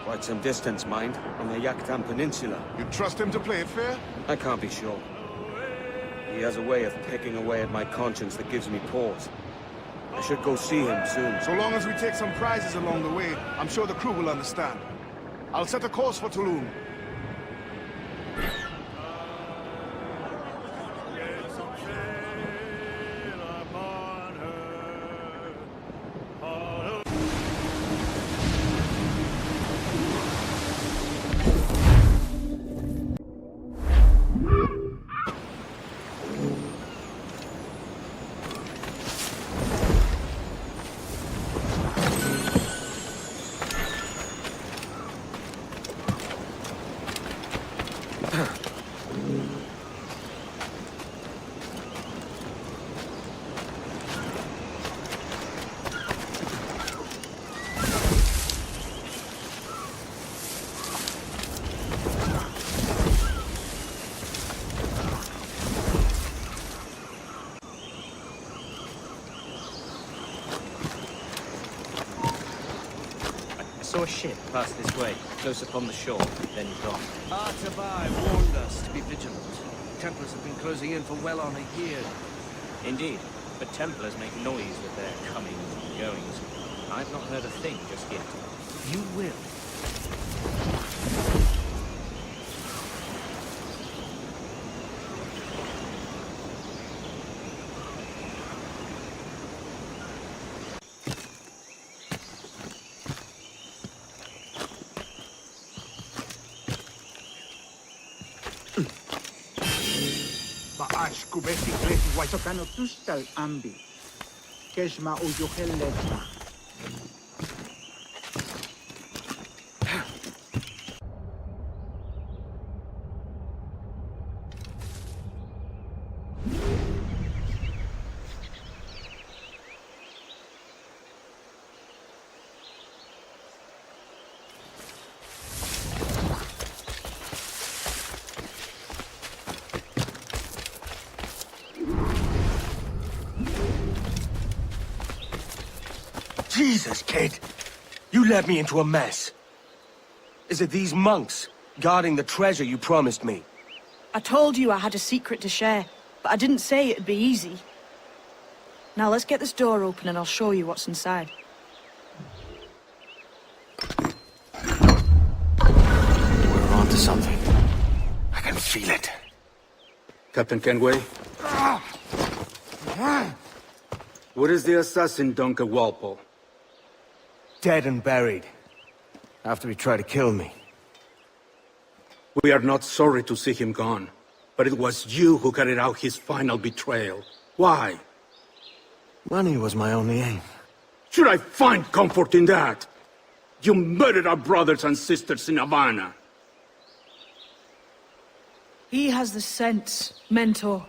Quite some distance, mind, on the Yucatan Peninsula. You trust him to play it fair? I can't be sure. He has a way of picking away at my conscience that gives me pause. I should go see him soon. So long as we take some prizes along the way, I'm sure the crew will understand. I'll set a course for Tulum. Saw a ship pass this way, close upon the shore, then gone. Artabai warned us to be vigilant. Templars have been closing in for well on a year. Indeed, but Templars make noise with their comings and goings. I've not heard a thing just yet. You will. Baash kubeti kleti waitokano tustal ambi. Keshma ujuheleta. Jesus, kid! You led me into a mess. Is it these monks guarding the treasure you promised me? I told you I had a secret to share, but I didn't say it'd be easy. Now let's get this door open and I'll show you what's inside. We're onto something. I can feel it. Captain Kenway? Where is the assassin, Duncan Walpole? Dead and buried. After he tried to kill me. We are not sorry to see him gone, but it was you who carried out his final betrayal. Why? Money was my only aim. Should I find comfort in that? You murdered our brothers and sisters in Havana. He has the sense, Mentor.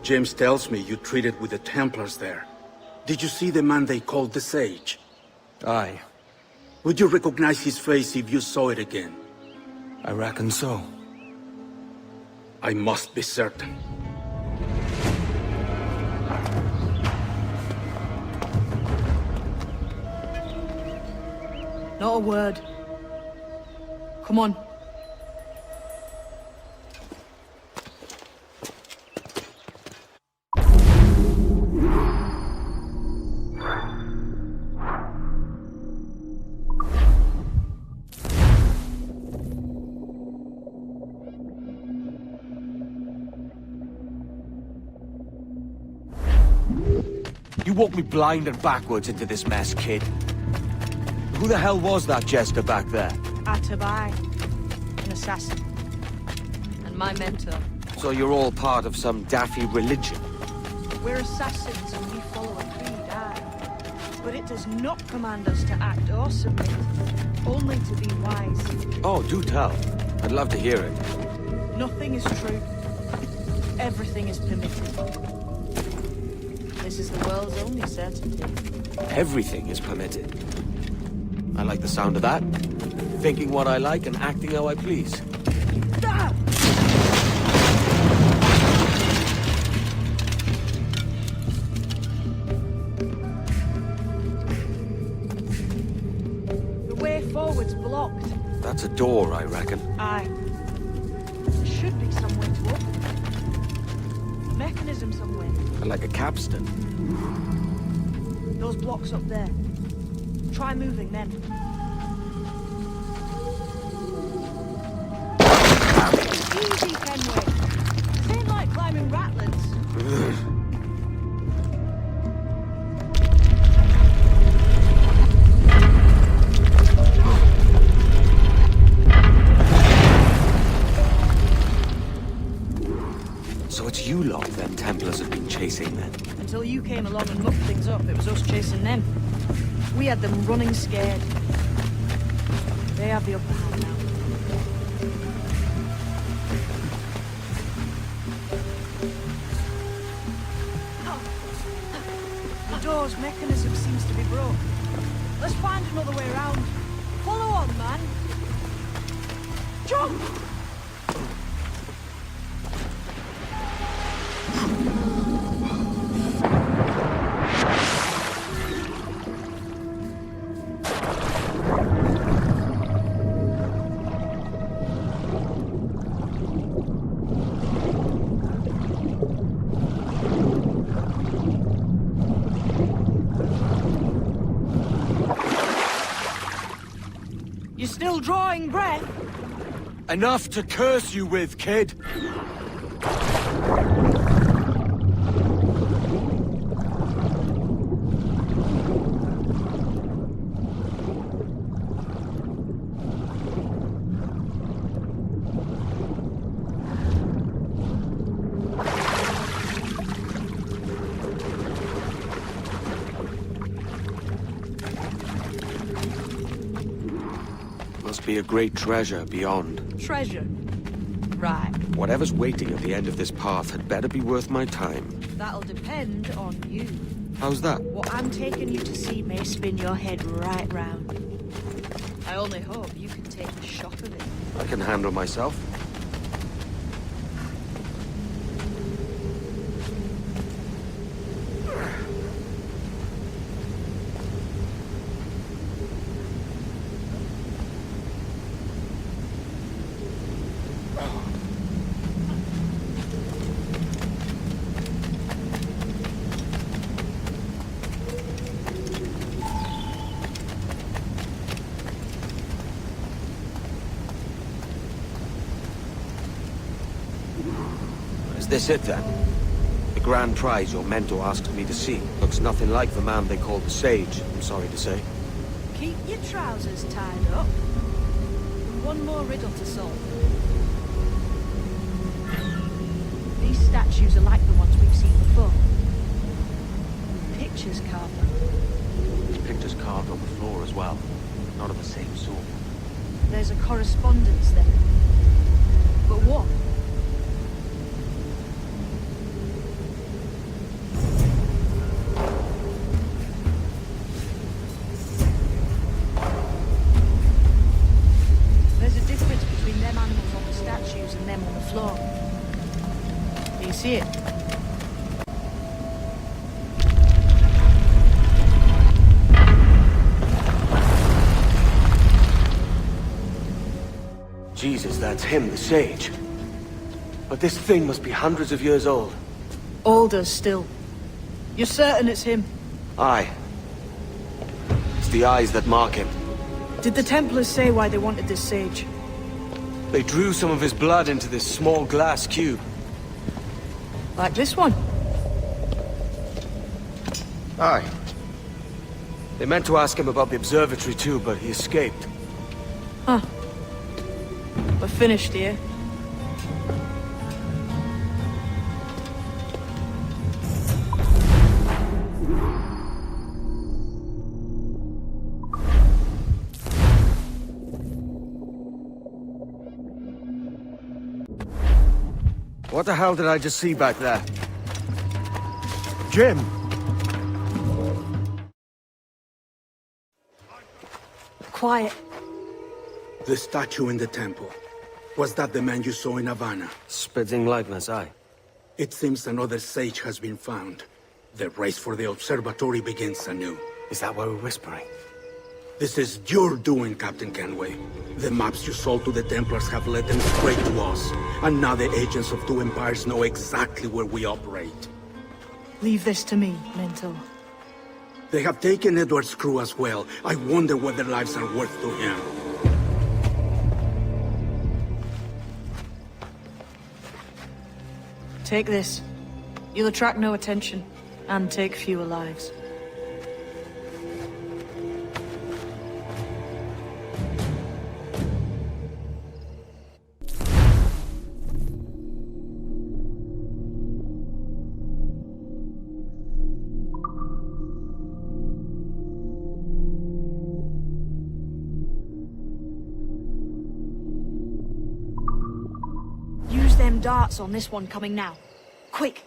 James tells me you treated with the Templars there. Did you see the man they called the Sage? Aye. Would you recognize his face if you saw it again? I reckon so. I must be certain. Not a word. Come on. You walked me blind and backwards into this mess, kid. Who the hell was that jester back there? Atabai, an assassin. And my mentor. So you're all part of some daffy religion? We're assassins and we follow a creed, aye. But it does not command us to act or submit, only to be wise. Oh, do tell. I'd love to hear it. Nothing is true. Everything is permitted. This is the world's only certainty. Everything is permitted. I like the sound of that. Thinking what I like and acting how I please. Ah! The way forward's blocked. That's a door, I reckon. Aye. There should be some way to open it. A mechanism somewhere. Like a capstan. Those blocks up there. Try moving them. Easy, Kenway. This ain't like climbing ratlins. So it's you lot them Templars have been chasing then? Until you came along and mucked things up, it was us chasing them. We had them running scared. They have the upper hand now. The door's mechanism seems to be broke. Let's find another way around. Follow on, man. Jump! You're still drawing breath? Enough to curse you with, kid! Must be a great treasure beyond. Treasure. Right. Whatever's waiting at the end of this path had better be worth my time. That'll depend on you. How's that? What I'm taking you to see may spin your head right round. I only hope you can take a shot of it. I can handle myself. Is this it then? The grand prize your mentor asked me to see looks nothing like the man they call the Sage, I'm sorry to say. Keep your trousers tied up. One more riddle to solve. These statues are like the ones we've seen before. Pictures carved on them. There's pictures carved on the floor as well. Not of the same sort. There's a correspondence there. But what? There's a difference between them animals on the statues and them on the floor. Do you see it? Jesus, that's him, the Sage. But this thing must be hundreds of years old. Older still. You're certain it's him? Aye. It's the eyes that mark him. Did the Templars say why they wanted this Sage? They drew some of his blood into this small glass cube. Like this one? Aye. They meant to ask him about the observatory too, but he escaped. Huh. We're finished here. What the hell did I just see back there? Jim! Quiet. The statue in the temple. Was that the man you saw in Havana? Spitting likeness, aye. It seems another sage has been found. The race for the observatory begins anew. Is that why we're whispering? This is your doing, Captain Kenway. The maps you sold to the Templars have led them straight to us. And now the agents of two empires know exactly where we operate. Leave this to me, Mentor. They have taken Edward's crew as well. I wonder what their lives are worth to him. Take this. You'll attract no attention, and take fewer lives. Use them darts on this one coming now. Quick!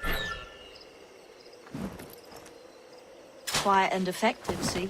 Quiet and effective, see?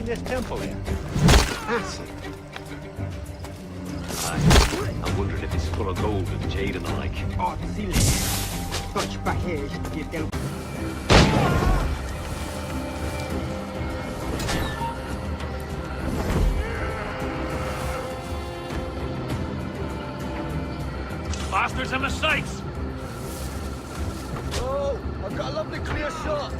This temple here? That's it. I'm wondering if it's full of gold and jade and the like. Oh, silly. Touch back here, you tell. Bastards have mistakes! Oh, I've got a lovely clear shot.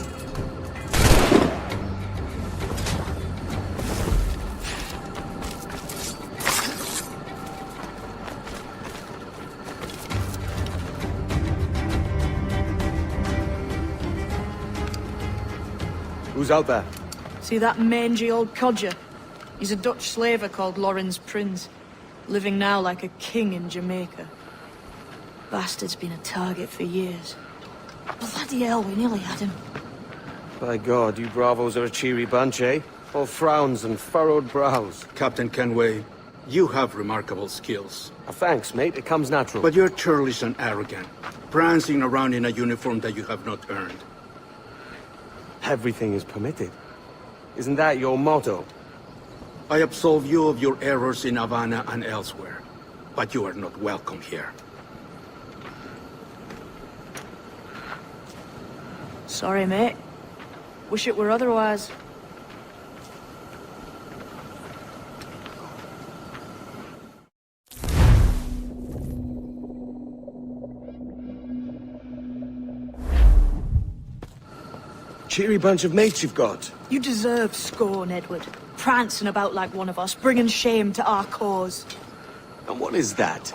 Who's out there? See that mangy old codger? He's a Dutch slaver called Lorenz Prins, living now like a king in Jamaica. Bastard's been a target for years. Bloody hell, we nearly had him. By God, you bravos are a cheery bunch, eh? All frowns and furrowed brows. Captain Kenway, you have remarkable skills. Thanks, mate. It comes natural. But you're churlish and arrogant, prancing around in a uniform that you have not earned. Everything is permitted. Isn't that your motto? I absolve you of your errors in Havana and elsewhere, but you are not welcome here. Sorry, mate. Wish it were otherwise. Cheery bunch of mates you've got. You deserve scorn, Edward. Prancing about like one of us, bringing shame to our cause. And what is that?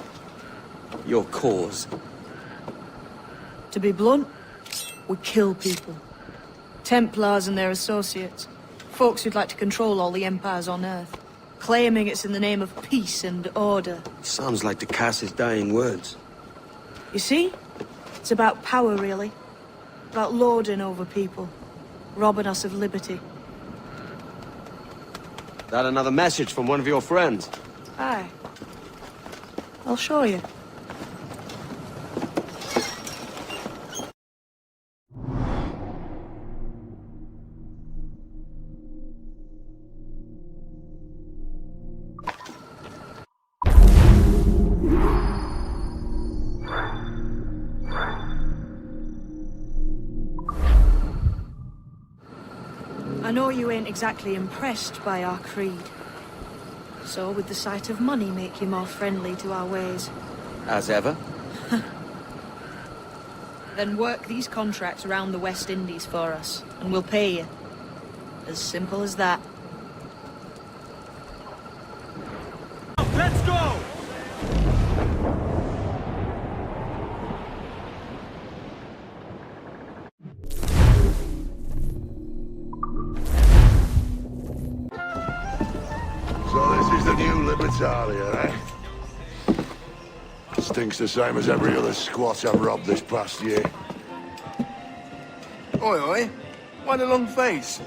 Your cause? To be blunt, we kill people. Templars and their associates. Folks who'd like to control all the empires on Earth. Claiming it's in the name of peace and order. Sounds like the Cass's dying words. You see? It's about power, really. About lording over people. Robbing us of liberty. That another message from one of your friends? Aye. I'll show you. I know you ain't exactly impressed by our creed. So would the sight of money make you more friendly to our ways? As ever. Then work these contracts around the West Indies for us, and we'll pay you. As simple as that. Let's go! So this is the new Libertalia, eh? Stinks the same as every other squat I've robbed this past year. Oi, oi. Why the long face?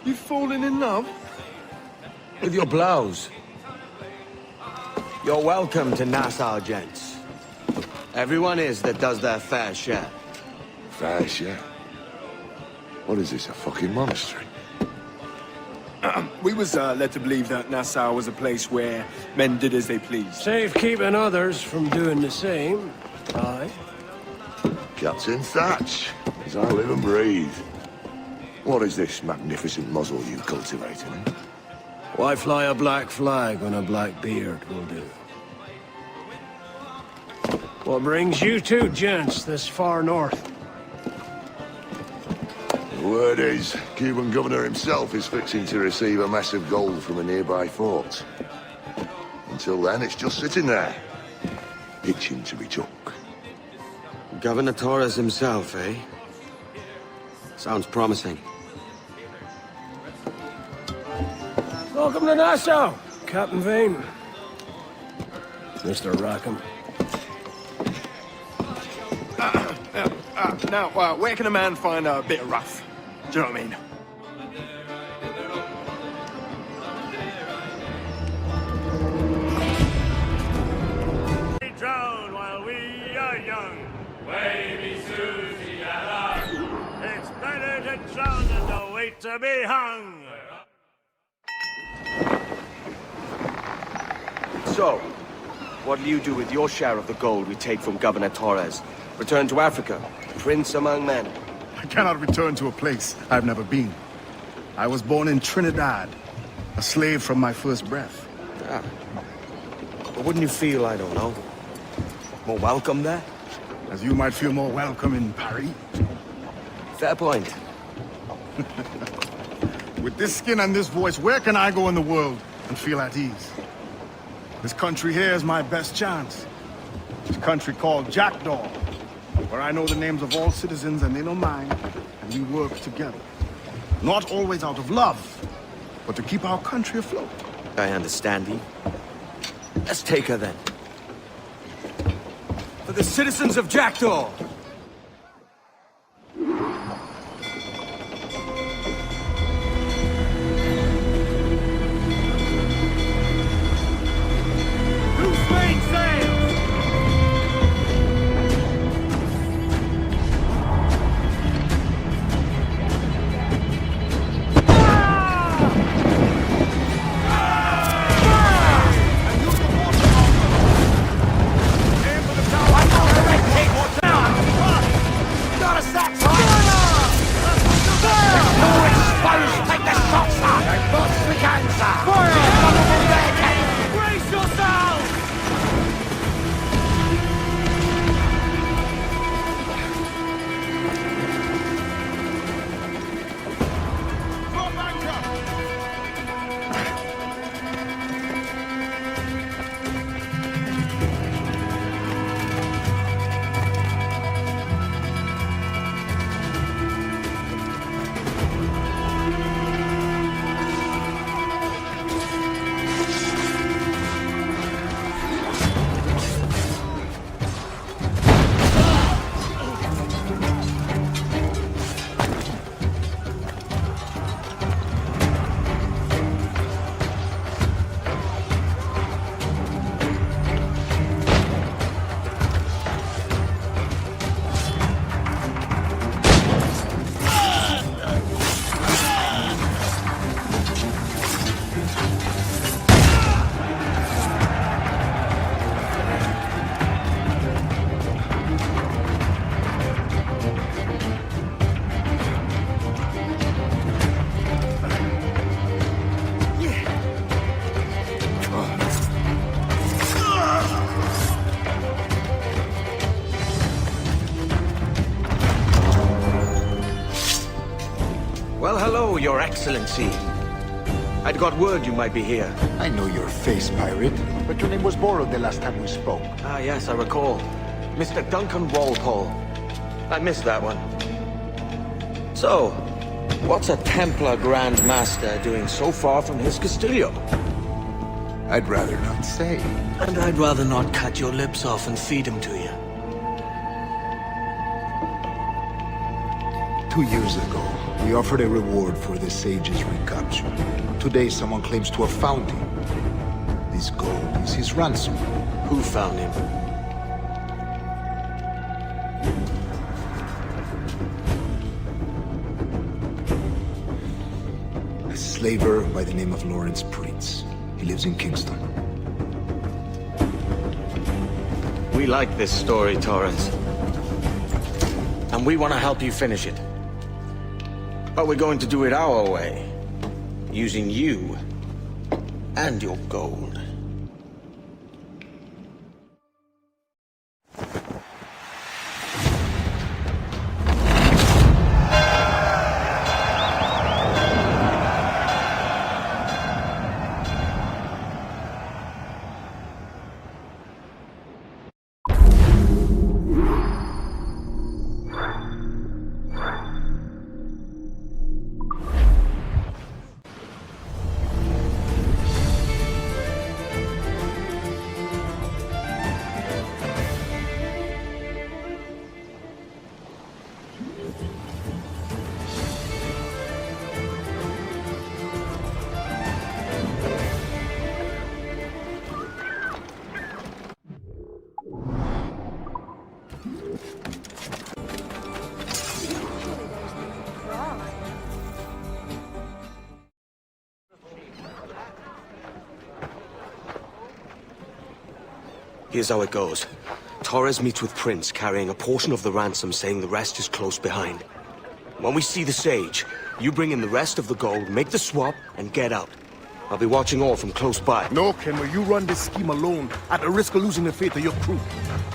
You falling in love? With your blouse. You're welcome to Nassau, gents. Everyone is that does their fair share. Fair share? What is this, a fucking monastery? We was led to believe that Nassau was a place where men did as they pleased. Safe keeping others from doing the same. Aye. Captain Thatch, as I live and breathe. What is this magnificent muzzle you cultivating? Why fly a black flag when a black beard will do? What brings you two gents this far north? The word is, Cuban governor himself is fixing to receive a mess of gold from a nearby fort. Until then, it's just sitting there, itching to be took. Governor Torres himself, eh? Sounds promising. Welcome to Nassau, Captain Vane. Mr. Rackham. Now, where can a man find a bit of rough? Do you know what I mean? Drown while we are young. Wavy Susie and us. It's better to drown than to wait to be hung. So, what'll you do with your share of the gold we take from Governor Torres? Return to Africa, prince among men. I cannot return to a place I've never been. I was born in Trinidad, a slave from my first breath. Ah. But wouldn't you feel, I don't know, more welcome there? As you might feel more welcome in Paris. Fair point. With this skin and this voice, where can I go in the world and feel at ease? This country here is my best chance. This country called Jackdaw, where I know the names of all citizens and they know mine, and we work together. Not always out of love, but to keep our country afloat. I understand you. Let's take her then. For the citizens of Jackdaw! Take more down! Well, hello, Your Excellency. I'd got word you might be here. I know your face, pirate, but your name was borrowed the last time we spoke. Ah, yes, I recall. Mr. Duncan Walpole. I missed that one. So, what's a Templar Grand Master doing so far from his Castillo? I'd rather not say. And I'd rather not cut your lips off and feed him to you. 2 years ago, we offered a reward for the sage's recapture. Today, someone claims to have found him. This gold is his ransom. Who found him? A slaver by the name of Lawrence Prince. He lives in Kingston. We like this story, Torres. And we want to help you finish it. But we're going to do it our way. Using you and your gold. Here's how it goes. Torres meets with Prince, carrying a portion of the ransom, saying the rest is close behind. When we see the sage, you bring in the rest of the gold, make the swap, and get out. I'll be watching all from close by. No, Kenway, you run this scheme alone, at the risk of losing the faith of your crew.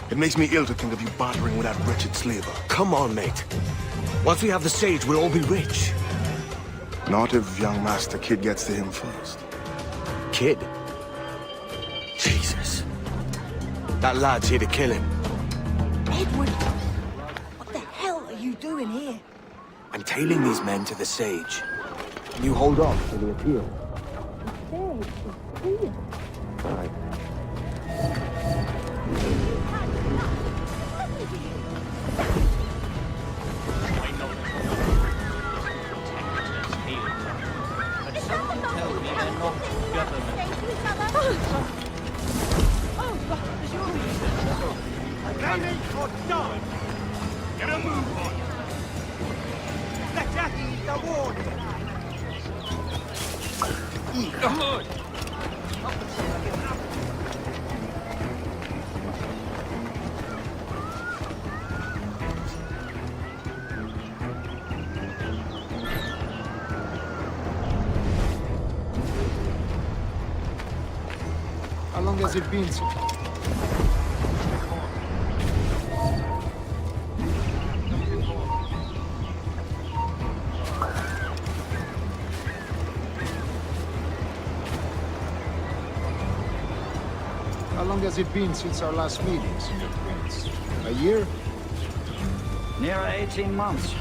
It makes me ill to think of you bartering with that wretched slaver. Come on, mate. Once we have the sage, we'll all be rich. Not if young Master Kid gets to him first. Kid? Jesus. That lad's here to kill him. Edward! What the hell are you doing here? I'm tailing these men to the sage. You hold off till he appears. All right. But something tells me they're not government. Training or die! Get a move on! Let that eat the warning! Come on! How long has it been, sir? How long has it been since our last meeting, Senior Prince? A year? Near 18 months.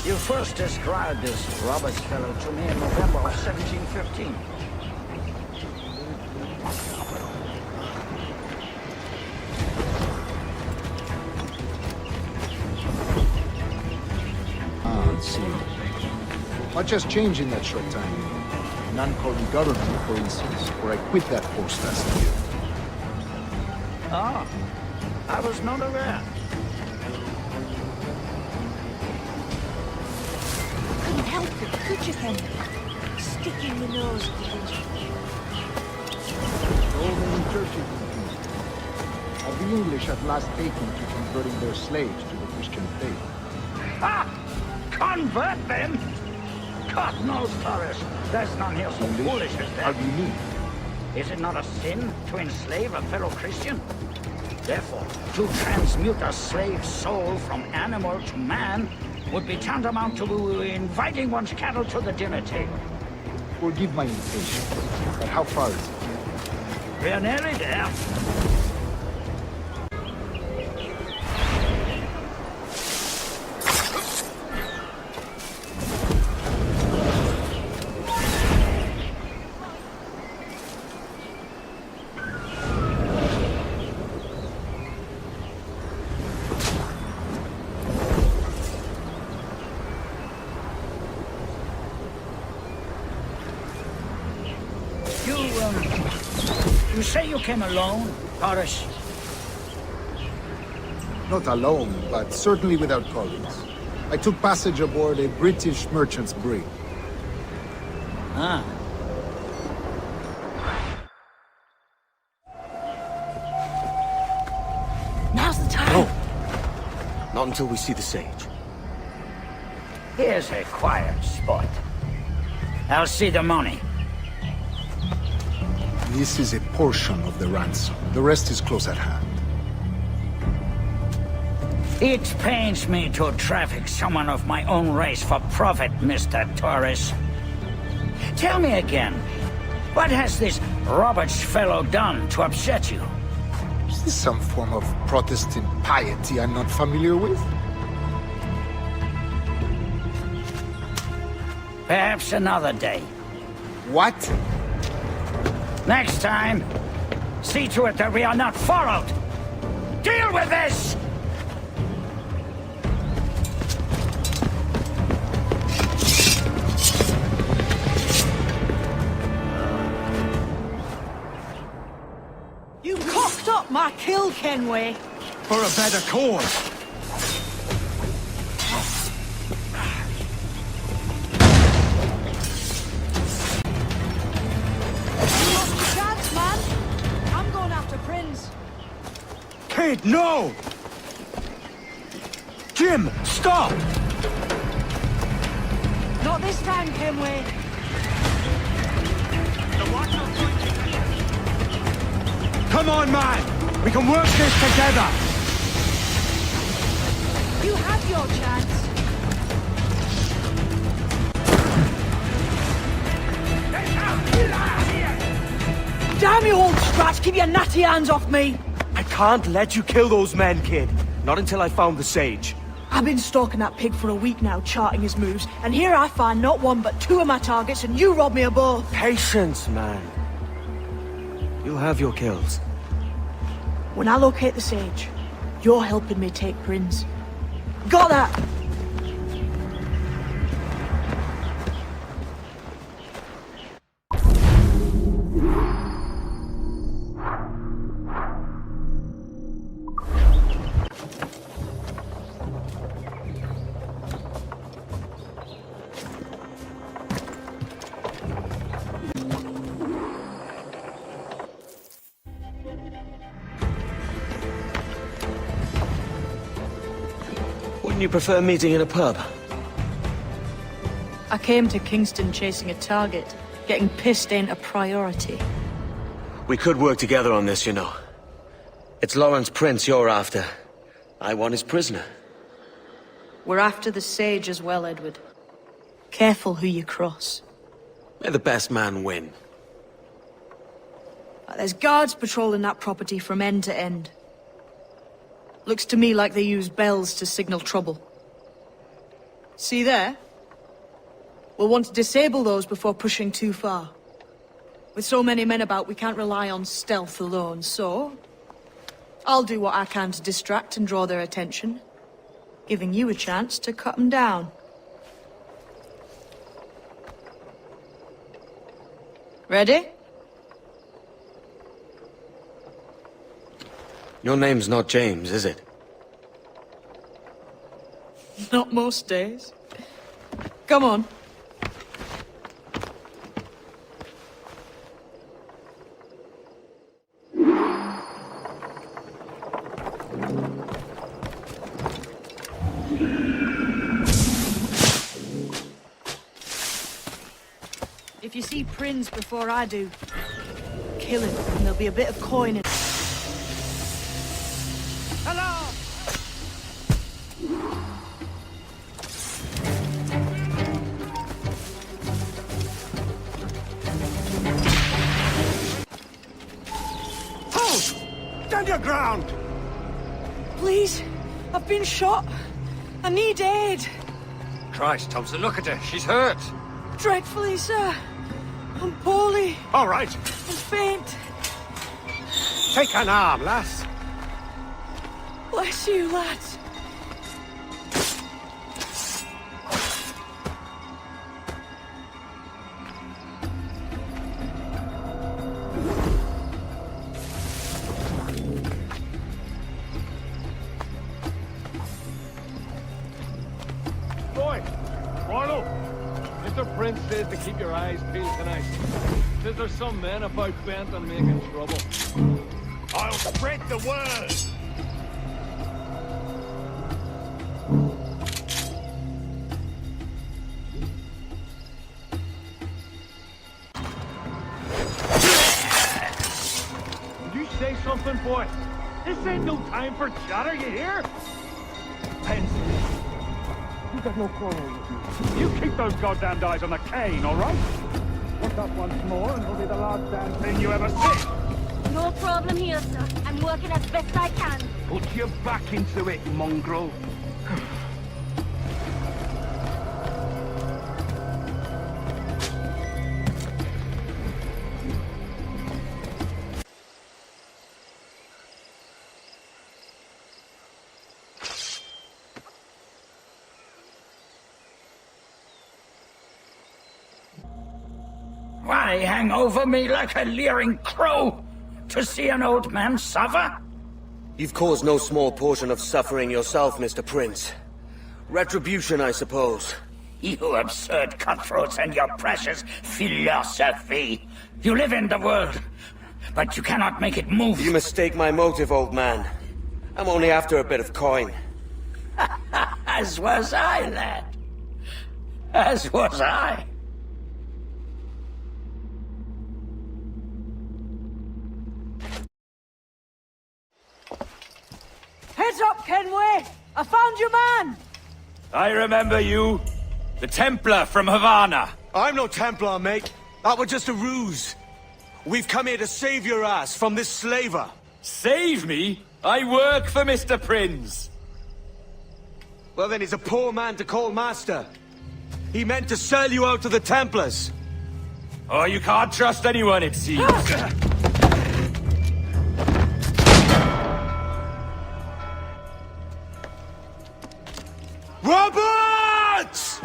You first described this Roberts fellow to me in November of 1715. Let's see. Much has changed in that short time. None called me governor, for instance, for I quit that post last year. Ah, I was not aware. Couldn't help it, could you, Henry? Sticking your nose at the All many churches in Kingston. Have the English at last taken to converting their slaves to the Christian faith? Ah! Convert them? God knows, Torres. There's none here so foolish as that. How do you mean? Is it not a sin to enslave a fellow Christian? Therefore, to transmute a slave's soul from animal to man would be tantamount to inviting one's cattle to the dinner table. Forgive my impatience, but how far is it? We are nearly there. You say you came alone, Horace? Not alone, but certainly without colleagues. I took passage aboard a British merchant's brig. Ah. Now's the time. No. Not until we see the sage. Here's a quiet spot. I'll see the money. This is a portion of the ransom. The rest is close at hand. It pains me to traffic someone of my own race for profit, Mr. Torres. Tell me again, what has this Roberts fellow done to upset you? Is this some form of Protestant piety I'm not familiar with? Perhaps another day. What? Next time, see to it that we are not followed. Deal with this! You cocked up my kill, Kenway. For a better cause. Kid, no! Jim, stop! Not this time, Kenway. Come on, man! We can work this together! You have your chance. Damn you, old scratch! Keep your natty hands off me! I can't let you kill those men, kid. Not until I found the sage. I've been stalking that pig for a week now, charting his moves, and here I find not one but two of my targets, and you rob me of both. Patience, man. You'll have your kills. When I locate the sage, you're helping me take Prince. Got that? Wouldn't you prefer meeting in a pub? I came to Kingston chasing a target. Getting pissed ain't a priority. We could work together on this, you know. It's Lawrence Prince you're after. I want his prisoner. We're after the sage as well, Edward. Careful who you cross. May the best man win. There's guards patrolling that property from end to end. Looks to me like they use bells to signal trouble. See there? We'll want to disable those before pushing too far. With so many men about, we can't rely on stealth alone, so... I'll do what I can to distract and draw their attention, giving you a chance to cut them down. Ready? Your name's not James, is it? Not most days. Come on. If you see Prince before I do, kill him, and there'll be a bit of coin in it. Hello! Hold! Stand your ground! Please, I've been shot. I need aid. Christ, Thompson, look at her. She's hurt. Dreadfully, sir. I'm poorly. All right. And faint. Take an arm, lass. Bless you, lads. Boy, Arnold, Mr. Prince says to keep your eyes peeled tonight. Says there's some men about bent on making trouble. I'll spread the word! Did you say something, boy? This ain't no time for chatter, you hear? Pence. You got no quarrel with me. You keep those goddamn eyes on the cane, all right? Look up once more and it'll be the last damn thing you ever see. No problem here, sir. I'm working as best I can. Put your back into it, mongrel. Why hang over me like a leering crow? To see an old man suffer? You've caused no small portion of suffering yourself, Mr. Prince. Retribution, I suppose. You absurd cutthroats and your precious philosophy. You live in the world, but you cannot make it move. You mistake my motive, old man. I'm only after a bit of coin. As was I, lad. As was I. Heads up, Kenway! I found your man! I remember you. The Templar from Havana. I'm no Templar, mate. That was just a ruse. We've come here to save your ass from this slaver. Save me? I work for Mr. Prince. Well, then he's a poor man to call master. He meant to sell you out to the Templars. Oh, you can't trust anyone, it seems. Roberts!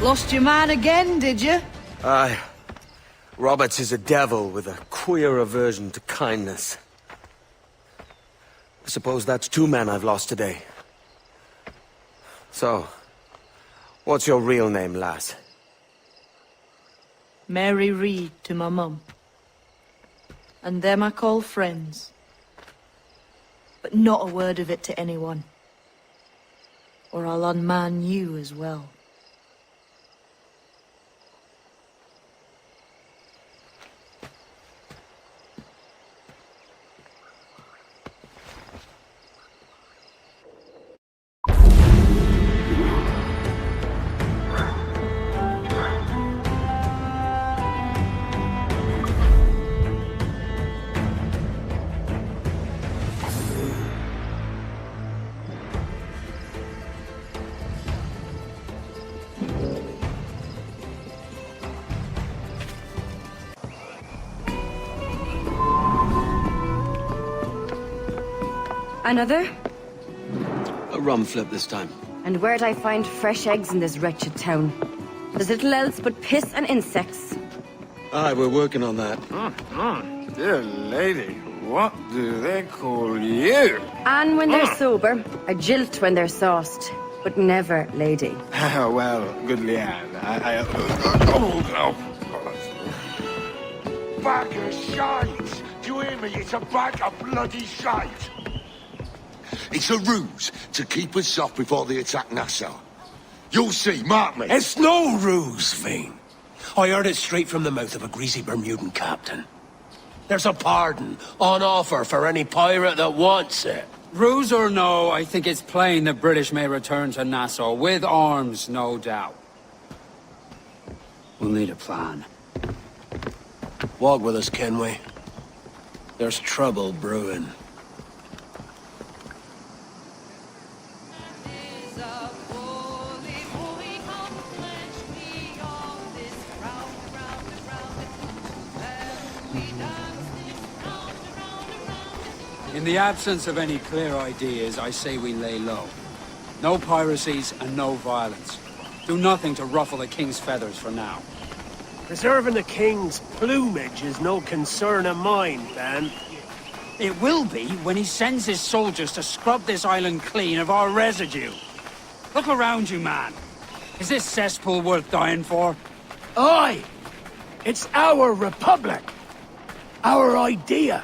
Lost your man again, did you? Aye. Roberts is a devil with a queer aversion to kindness. I suppose that's 2 men I've lost today. So, what's your real name, lass? Mary Reed to my mum. And them I call friends. But not a word of it to anyone. Or I'll unman you as well. Another? A rum flip this time. And where'd I find fresh eggs in this wretched town? There's little else but piss and insects. Aye, we're working on that. Dear lady, what do they call you? And when they're sober, a jilt when they're sauced, but never lady. Well, good Leanne, bag of shite! Do you hear me? It's a bag of bloody shite! It's a ruse to keep us soft before they attack Nassau. You'll see, mark me. It's no ruse, Fiend. I heard it straight from the mouth of a greasy Bermudan captain. There's a pardon on offer for any pirate that wants it. Ruse or no, I think it's plain the British may return to Nassau, with arms, no doubt. We'll need a plan. Walk with us, Kenway. There's trouble brewing. In the absence of any clear ideas, I say we lay low. No piracies and no violence. Do nothing to ruffle the king's feathers for now. Preserving the king's plumage is no concern of mine, Ben. It will be when he sends his soldiers to scrub this island clean of our residue. Look around you, man. Is this cesspool worth dying for? Aye! It's our republic! Our idea!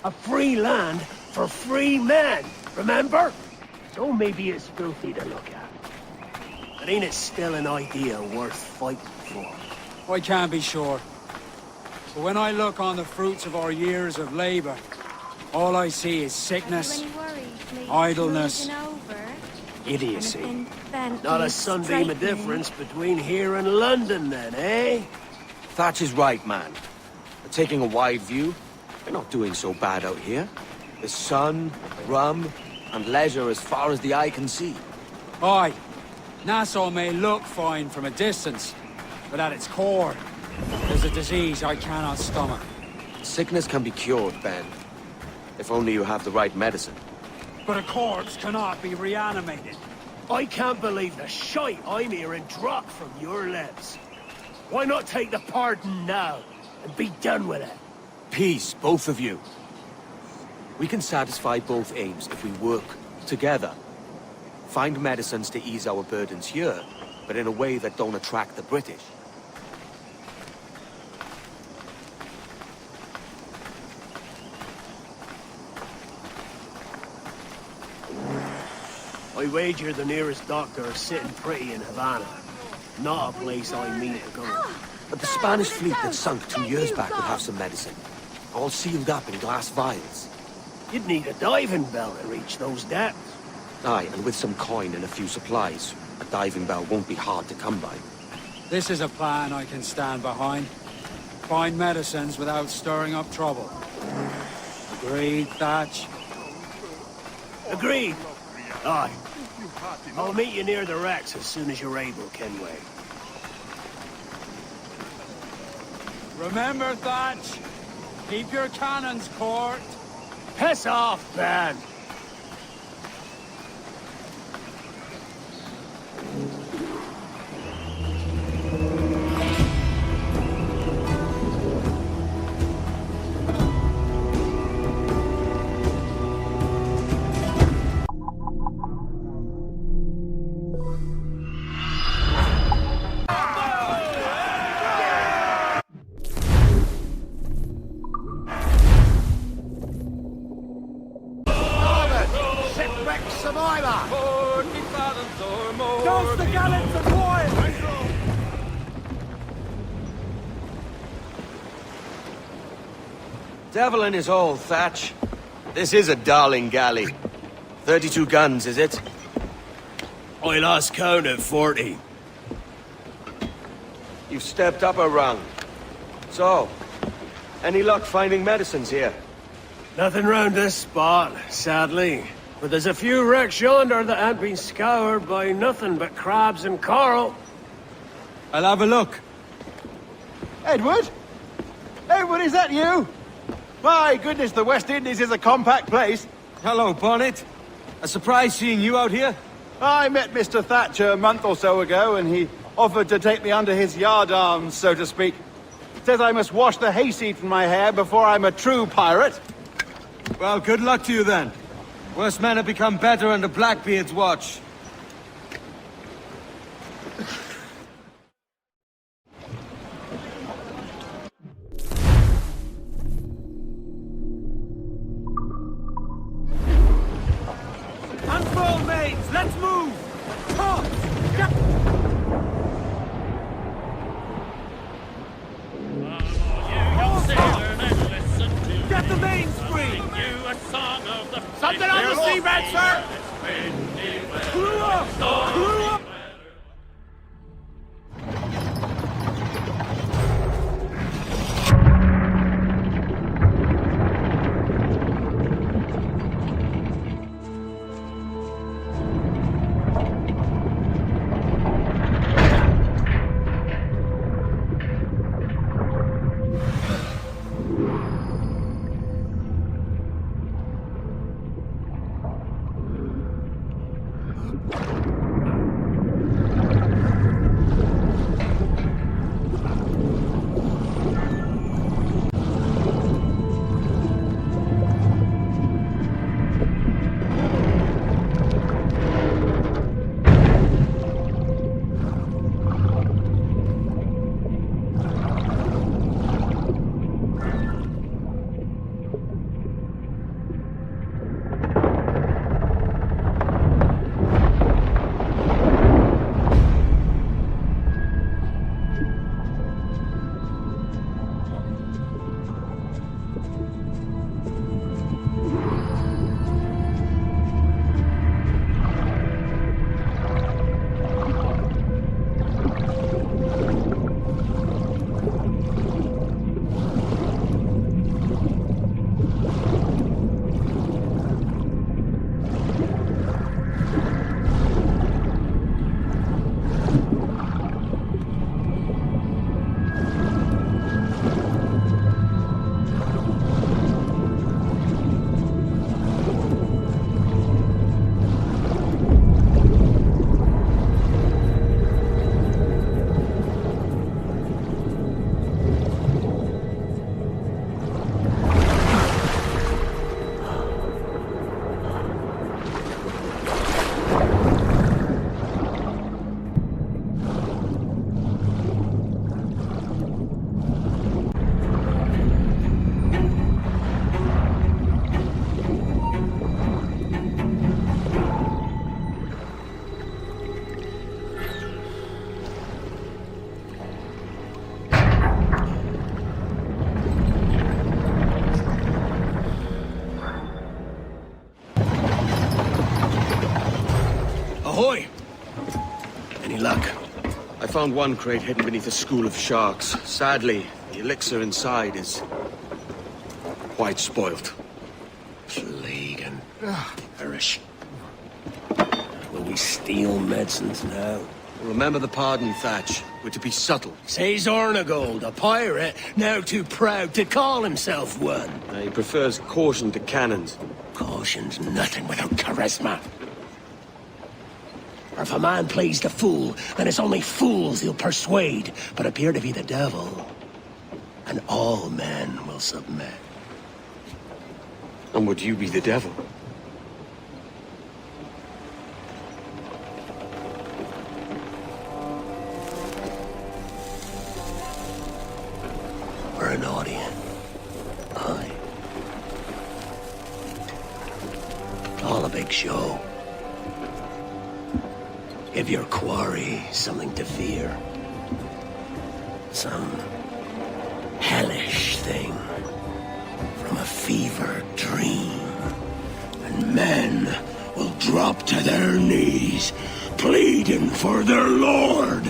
A free land for free men, remember? So maybe it's filthy to look at. But ain't it still an idea worth fighting for? I can't be sure. But when I look on the fruits of our years of labor, all I see is sickness, idleness, idiocy. Not a sunbeam of difference between here and London then, eh? Thatch is right, man. But taking a wide view, we're not doing so bad out here. There's sun, rum, and leisure as far as the eye can see. Aye. Nassau may look fine from a distance, but at its core, there's a disease I cannot stomach. Sickness can be cured, Ben. If only you have the right medicine. But a corpse cannot be reanimated. I can't believe the shite I'm hearing drop from your lips. Why not take the pardon now, and be done with it? Peace, both of you. We can satisfy both aims if we work together. Find medicines to ease our burdens here, but in a way that don't attract the British. I wager the nearest doctor is sitting pretty in Havana. Not a place I mean to go. But the Spanish fleet that sunk 2 years back would have some medicine. All sealed up in glass vials. You'd need a diving bell to reach those depths. Aye, and with some coin and a few supplies, a diving bell won't be hard to come by. This is a plan I can stand behind. Find medicines without stirring up trouble. Agreed, Thatch? Agreed. Aye. I'll meet you near the wrecks as soon as you're able, Kenway. Remember, Thatch, keep your cannons court. Piss off, Ben! Toast the gallants of wine! Devil in his hole, Thatch. This is a darling galley. 32 guns, is it? I lost count at 40. You've stepped up a rung. So, any luck finding medicines here? Nothing round this spot, sadly. But there's a few wrecks yonder that ain't been scoured by nothing but crabs and coral. I'll have a look. Edward? Edward, is that you? My goodness, the West Indies is a compact place. Hello, Bonnet. A surprise seeing you out here. I met Mr. Thatcher a month or so ago, and he offered to take me under his yardarms, so to speak. Says I must wash the hayseed from my hair before I'm a true pirate. Well, good luck to you then. Worst men have become better under Blackbeard's watch. Something on the seabed, sir! Blew up! Blew up! Ahoy! Any luck? I found one crate hidden beneath a school of sharks. Sadly, the elixir inside is quite spoilt. Plague and perish. Will we steal medicines now? Remember the pardon, Thatch. We're to be subtle. Says Ornagold, a pirate, now too proud to call himself one. He prefers caution to cannons. Caution's nothing without charisma. Or if a man plays the fool, then it's only fools he'll persuade, but appear to be the devil. And all men will submit. And would you be the devil? Or an audience. Aye. All a big show. Give your quarry something to fear. Some hellish thing from a fevered dream. And men will drop to their knees, pleading for their lord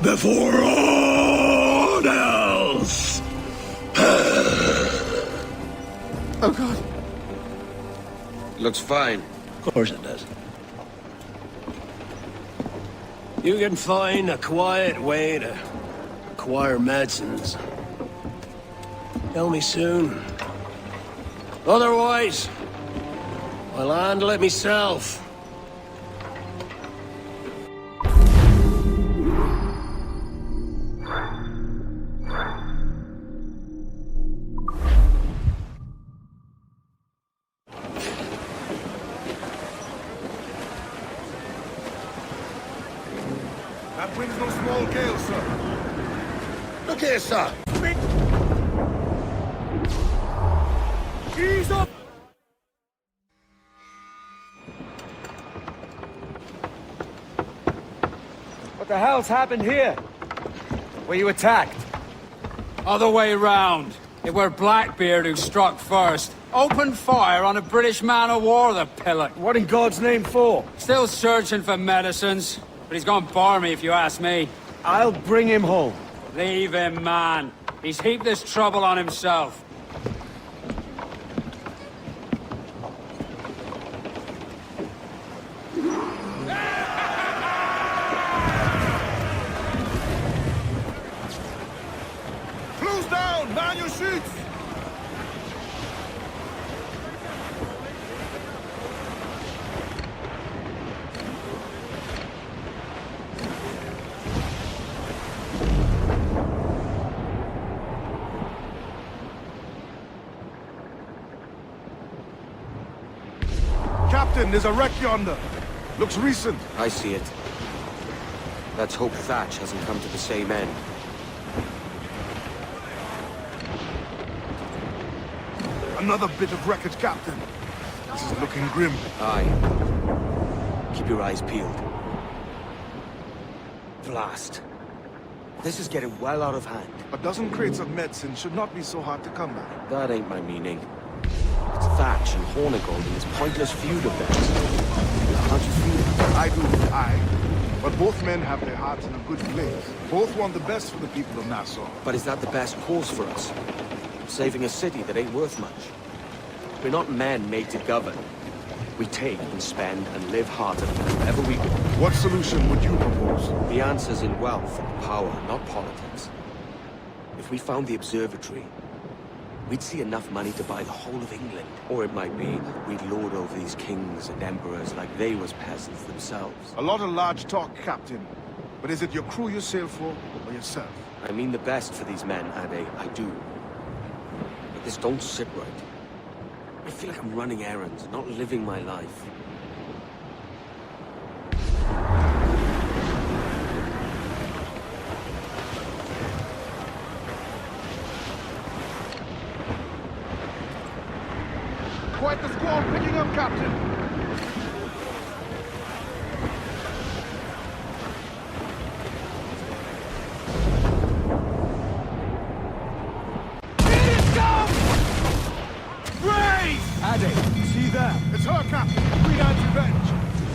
before all else. Oh, God. Looks fine. Of course it does. You can find a quiet way to acquire medicines. Tell me soon. Otherwise, I'll handle it myself. That wind's no small gale, sir. Look here, sir. Ease up! What the hell's happened here? Were you attacked? Other way round. It were Blackbeard who struck first. Opened fire on a British man-o'-war, the pillock. What in God's name for? Still searching for medicines, but he's gone barmy if you ask me. I'll bring him home. Leave him, man. He's heaped this trouble on himself. Close down! Man your shoots! Captain, there's a wreck yonder. Looks recent. I see it. Let's hope Thatch hasn't come to the same end. Another bit of wreckage, Captain. This is looking grim. Aye. Keep your eyes peeled. Blast. This is getting well out of hand. A dozen crates of medicine should not be so hard to come by. That ain't my meaning. It's Thatch and Hornigold and this pointless feud of theirs. How'd you feel? I do, But both men have their hearts in a good place. Both want the best for the people of Nassau. But is that the best course for us? Saving a city that ain't worth much? We're not men made to govern. We take and spend and live heartily wherever we go. What solution would you propose? The answer's in wealth and power, not politics. If we found the observatory, we'd see enough money to buy the whole of England. Or it might be we'd lord over these kings and emperors like they was peasants themselves. A lot of large talk, Captain. But is it your crew you sail for, or yourself? I mean the best for these men, Ade, I do. But this don't sit right. I feel like I'm running errands, not living my life. Quite the squall picking up, Captain. See there? It's her, Captain. Queen Anne's revenge.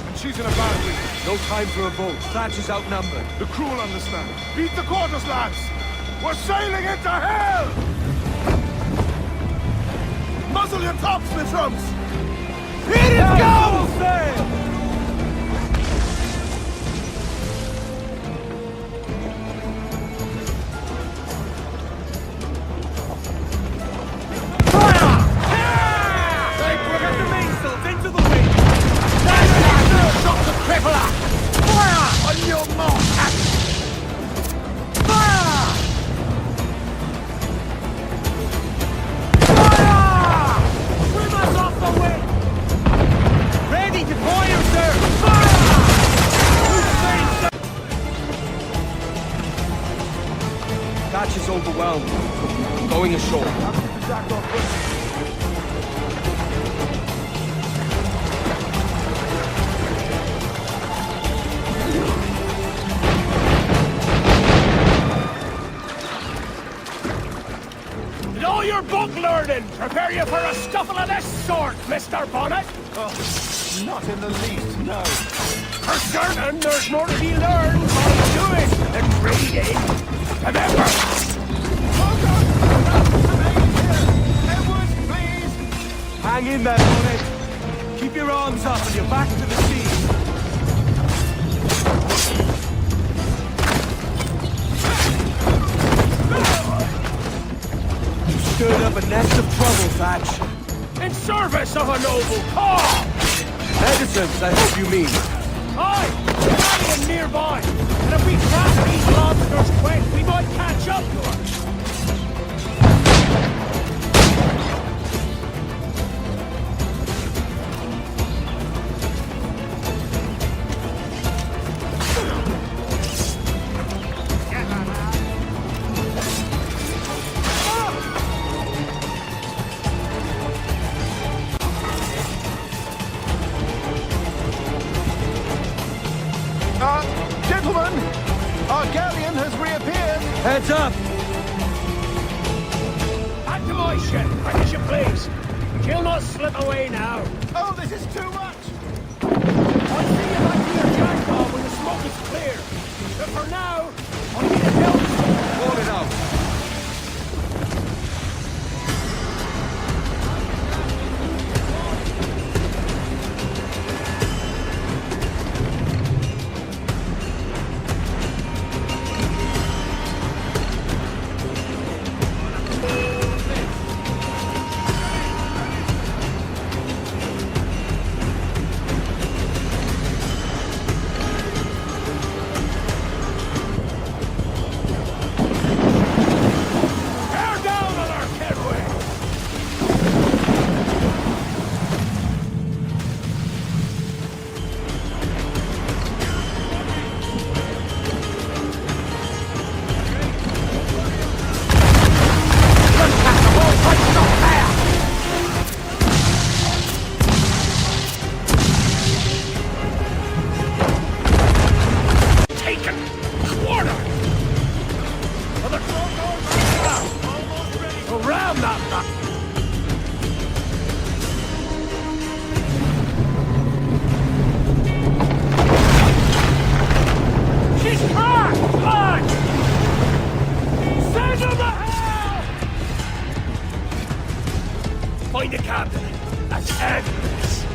And she's in a bad way. No time for a vote. Thatch is outnumbered. The crew will understand. Beat the quarters, lads! We're sailing into hell! Muzzle your topsmith drums! Here it goes! Sail! Thatch is overwhelmed. Going ashore. Know your book learning! Prepare you for a scuffle of this sort, Mr. Bonnet! Oh, not in the least, no. For certain, there's more to be learned by doing than reading. Remember! Edward, please! Hang in there, Bonnet. Keep your arms up and your back to the sea. You stirred up a nest of trouble, Thatch. In service of a noble cause! Medicines, I hope you mean. Aye! An alien nearby! And if we crack these lobsters quick, we might catch up to her! Gentlemen, our galleon has reappeared. Heads up! And She'll not slip away now. Oh, this is too much! I'll see you back to your jackdaw when the smoke is clear. But for now, I need a help. Hold it out. Find the captain. That's endless.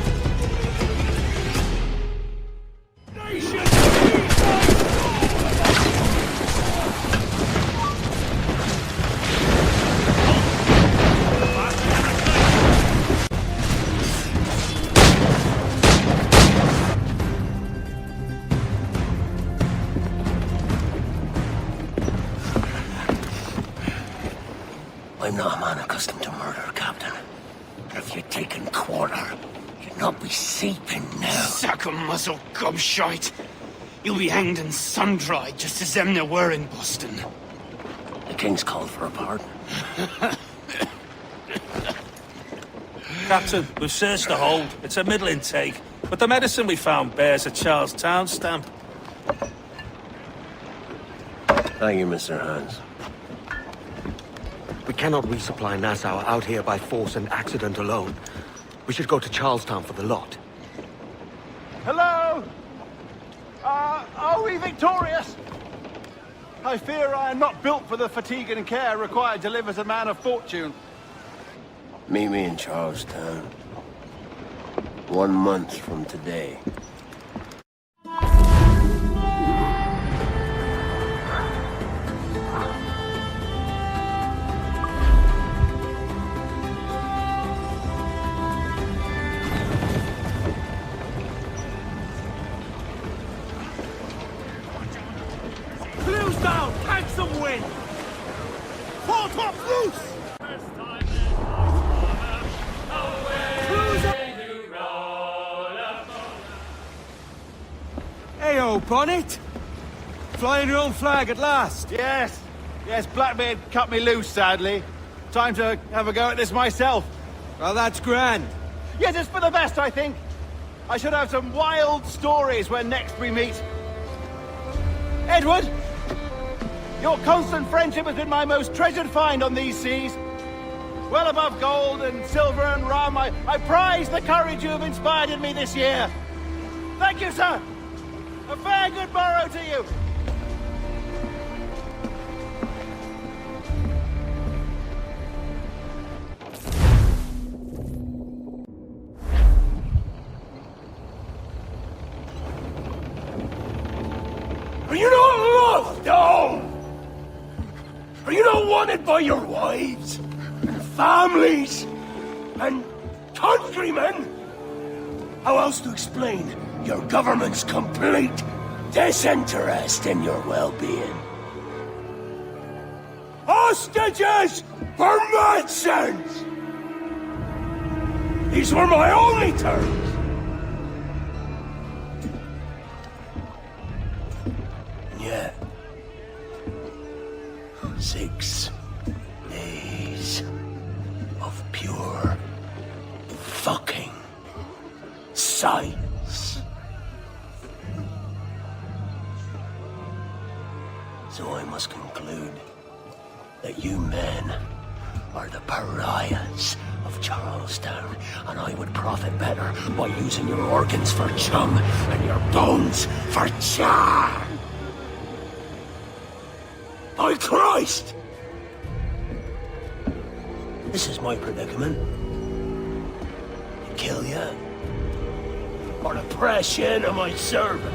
I'm not a man accustomed to murder, Captain. If you'd taken quarter, you'd not be seeping now. Sackle muzzle gobshite. You'll be hanged and sun-dried just as them there were in Boston. The King's called for a pardon. Captain, we've searched the hold. It's a middle intake, but the medicine we found bears a Charlestown stamp. Thank you, Mr. Hans. We cannot resupply Nassau out here by force and accident alone. We should go to Charlestown for the lot. Hello? Are we victorious? I fear I am not built for the fatigue and care required to live as a man of fortune. Meet me in Charlestown. 1 month from today. Clews down! Catch some wind! Port top loose! Heyo, Bonnet! Flying your own flag at last! Yes! Yes, Blackbeard cut me loose, sadly. Time to have a go at this myself. Well, that's grand. Yes, it's for the best, I think. I should have some wild stories when next we meet. Edward! Your constant friendship has been my most treasured find on these seas. Well above gold and silver and rum, I prize the courage you have inspired in me this year. Thank you, sir. A fair good morrow to you. Are you not loved, home? Are you not wanted by your wives, and families, and countrymen? How else to explain your government's complete disinterest in your well-being? Hostages for medicines! These were my only terms. Yeah. 6 days of pure fucking silence. So I must conclude that you men are the pariahs of of Charlestown, and I would profit better by using your organs for chum and your bones for char. By Christ! This is my predicament. Kill you, or to press you into my service.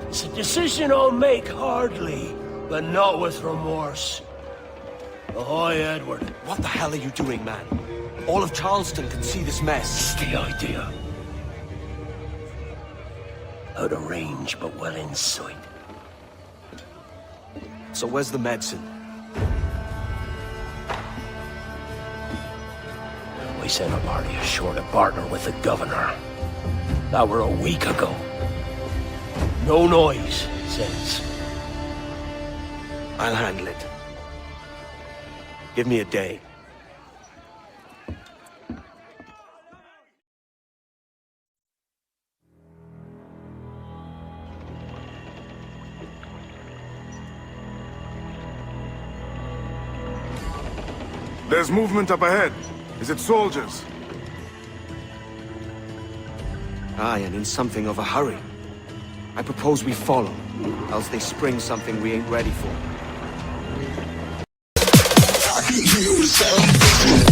It's a decision I'll make hardly, but not with remorse. Ahoy, Edward. What the hell are you doing, man? All of Charleston can see this mess. It's the idea. Out of range, but well in sight. So where's the medicine? We sent a party ashore to partner with the governor. That were a week ago. No noise since. I'll handle it. Give me a day. There's movement up ahead. Is it soldiers? Aye, and in something of a hurry. I propose we follow, else they spring something we ain't ready for. I can hear the sound.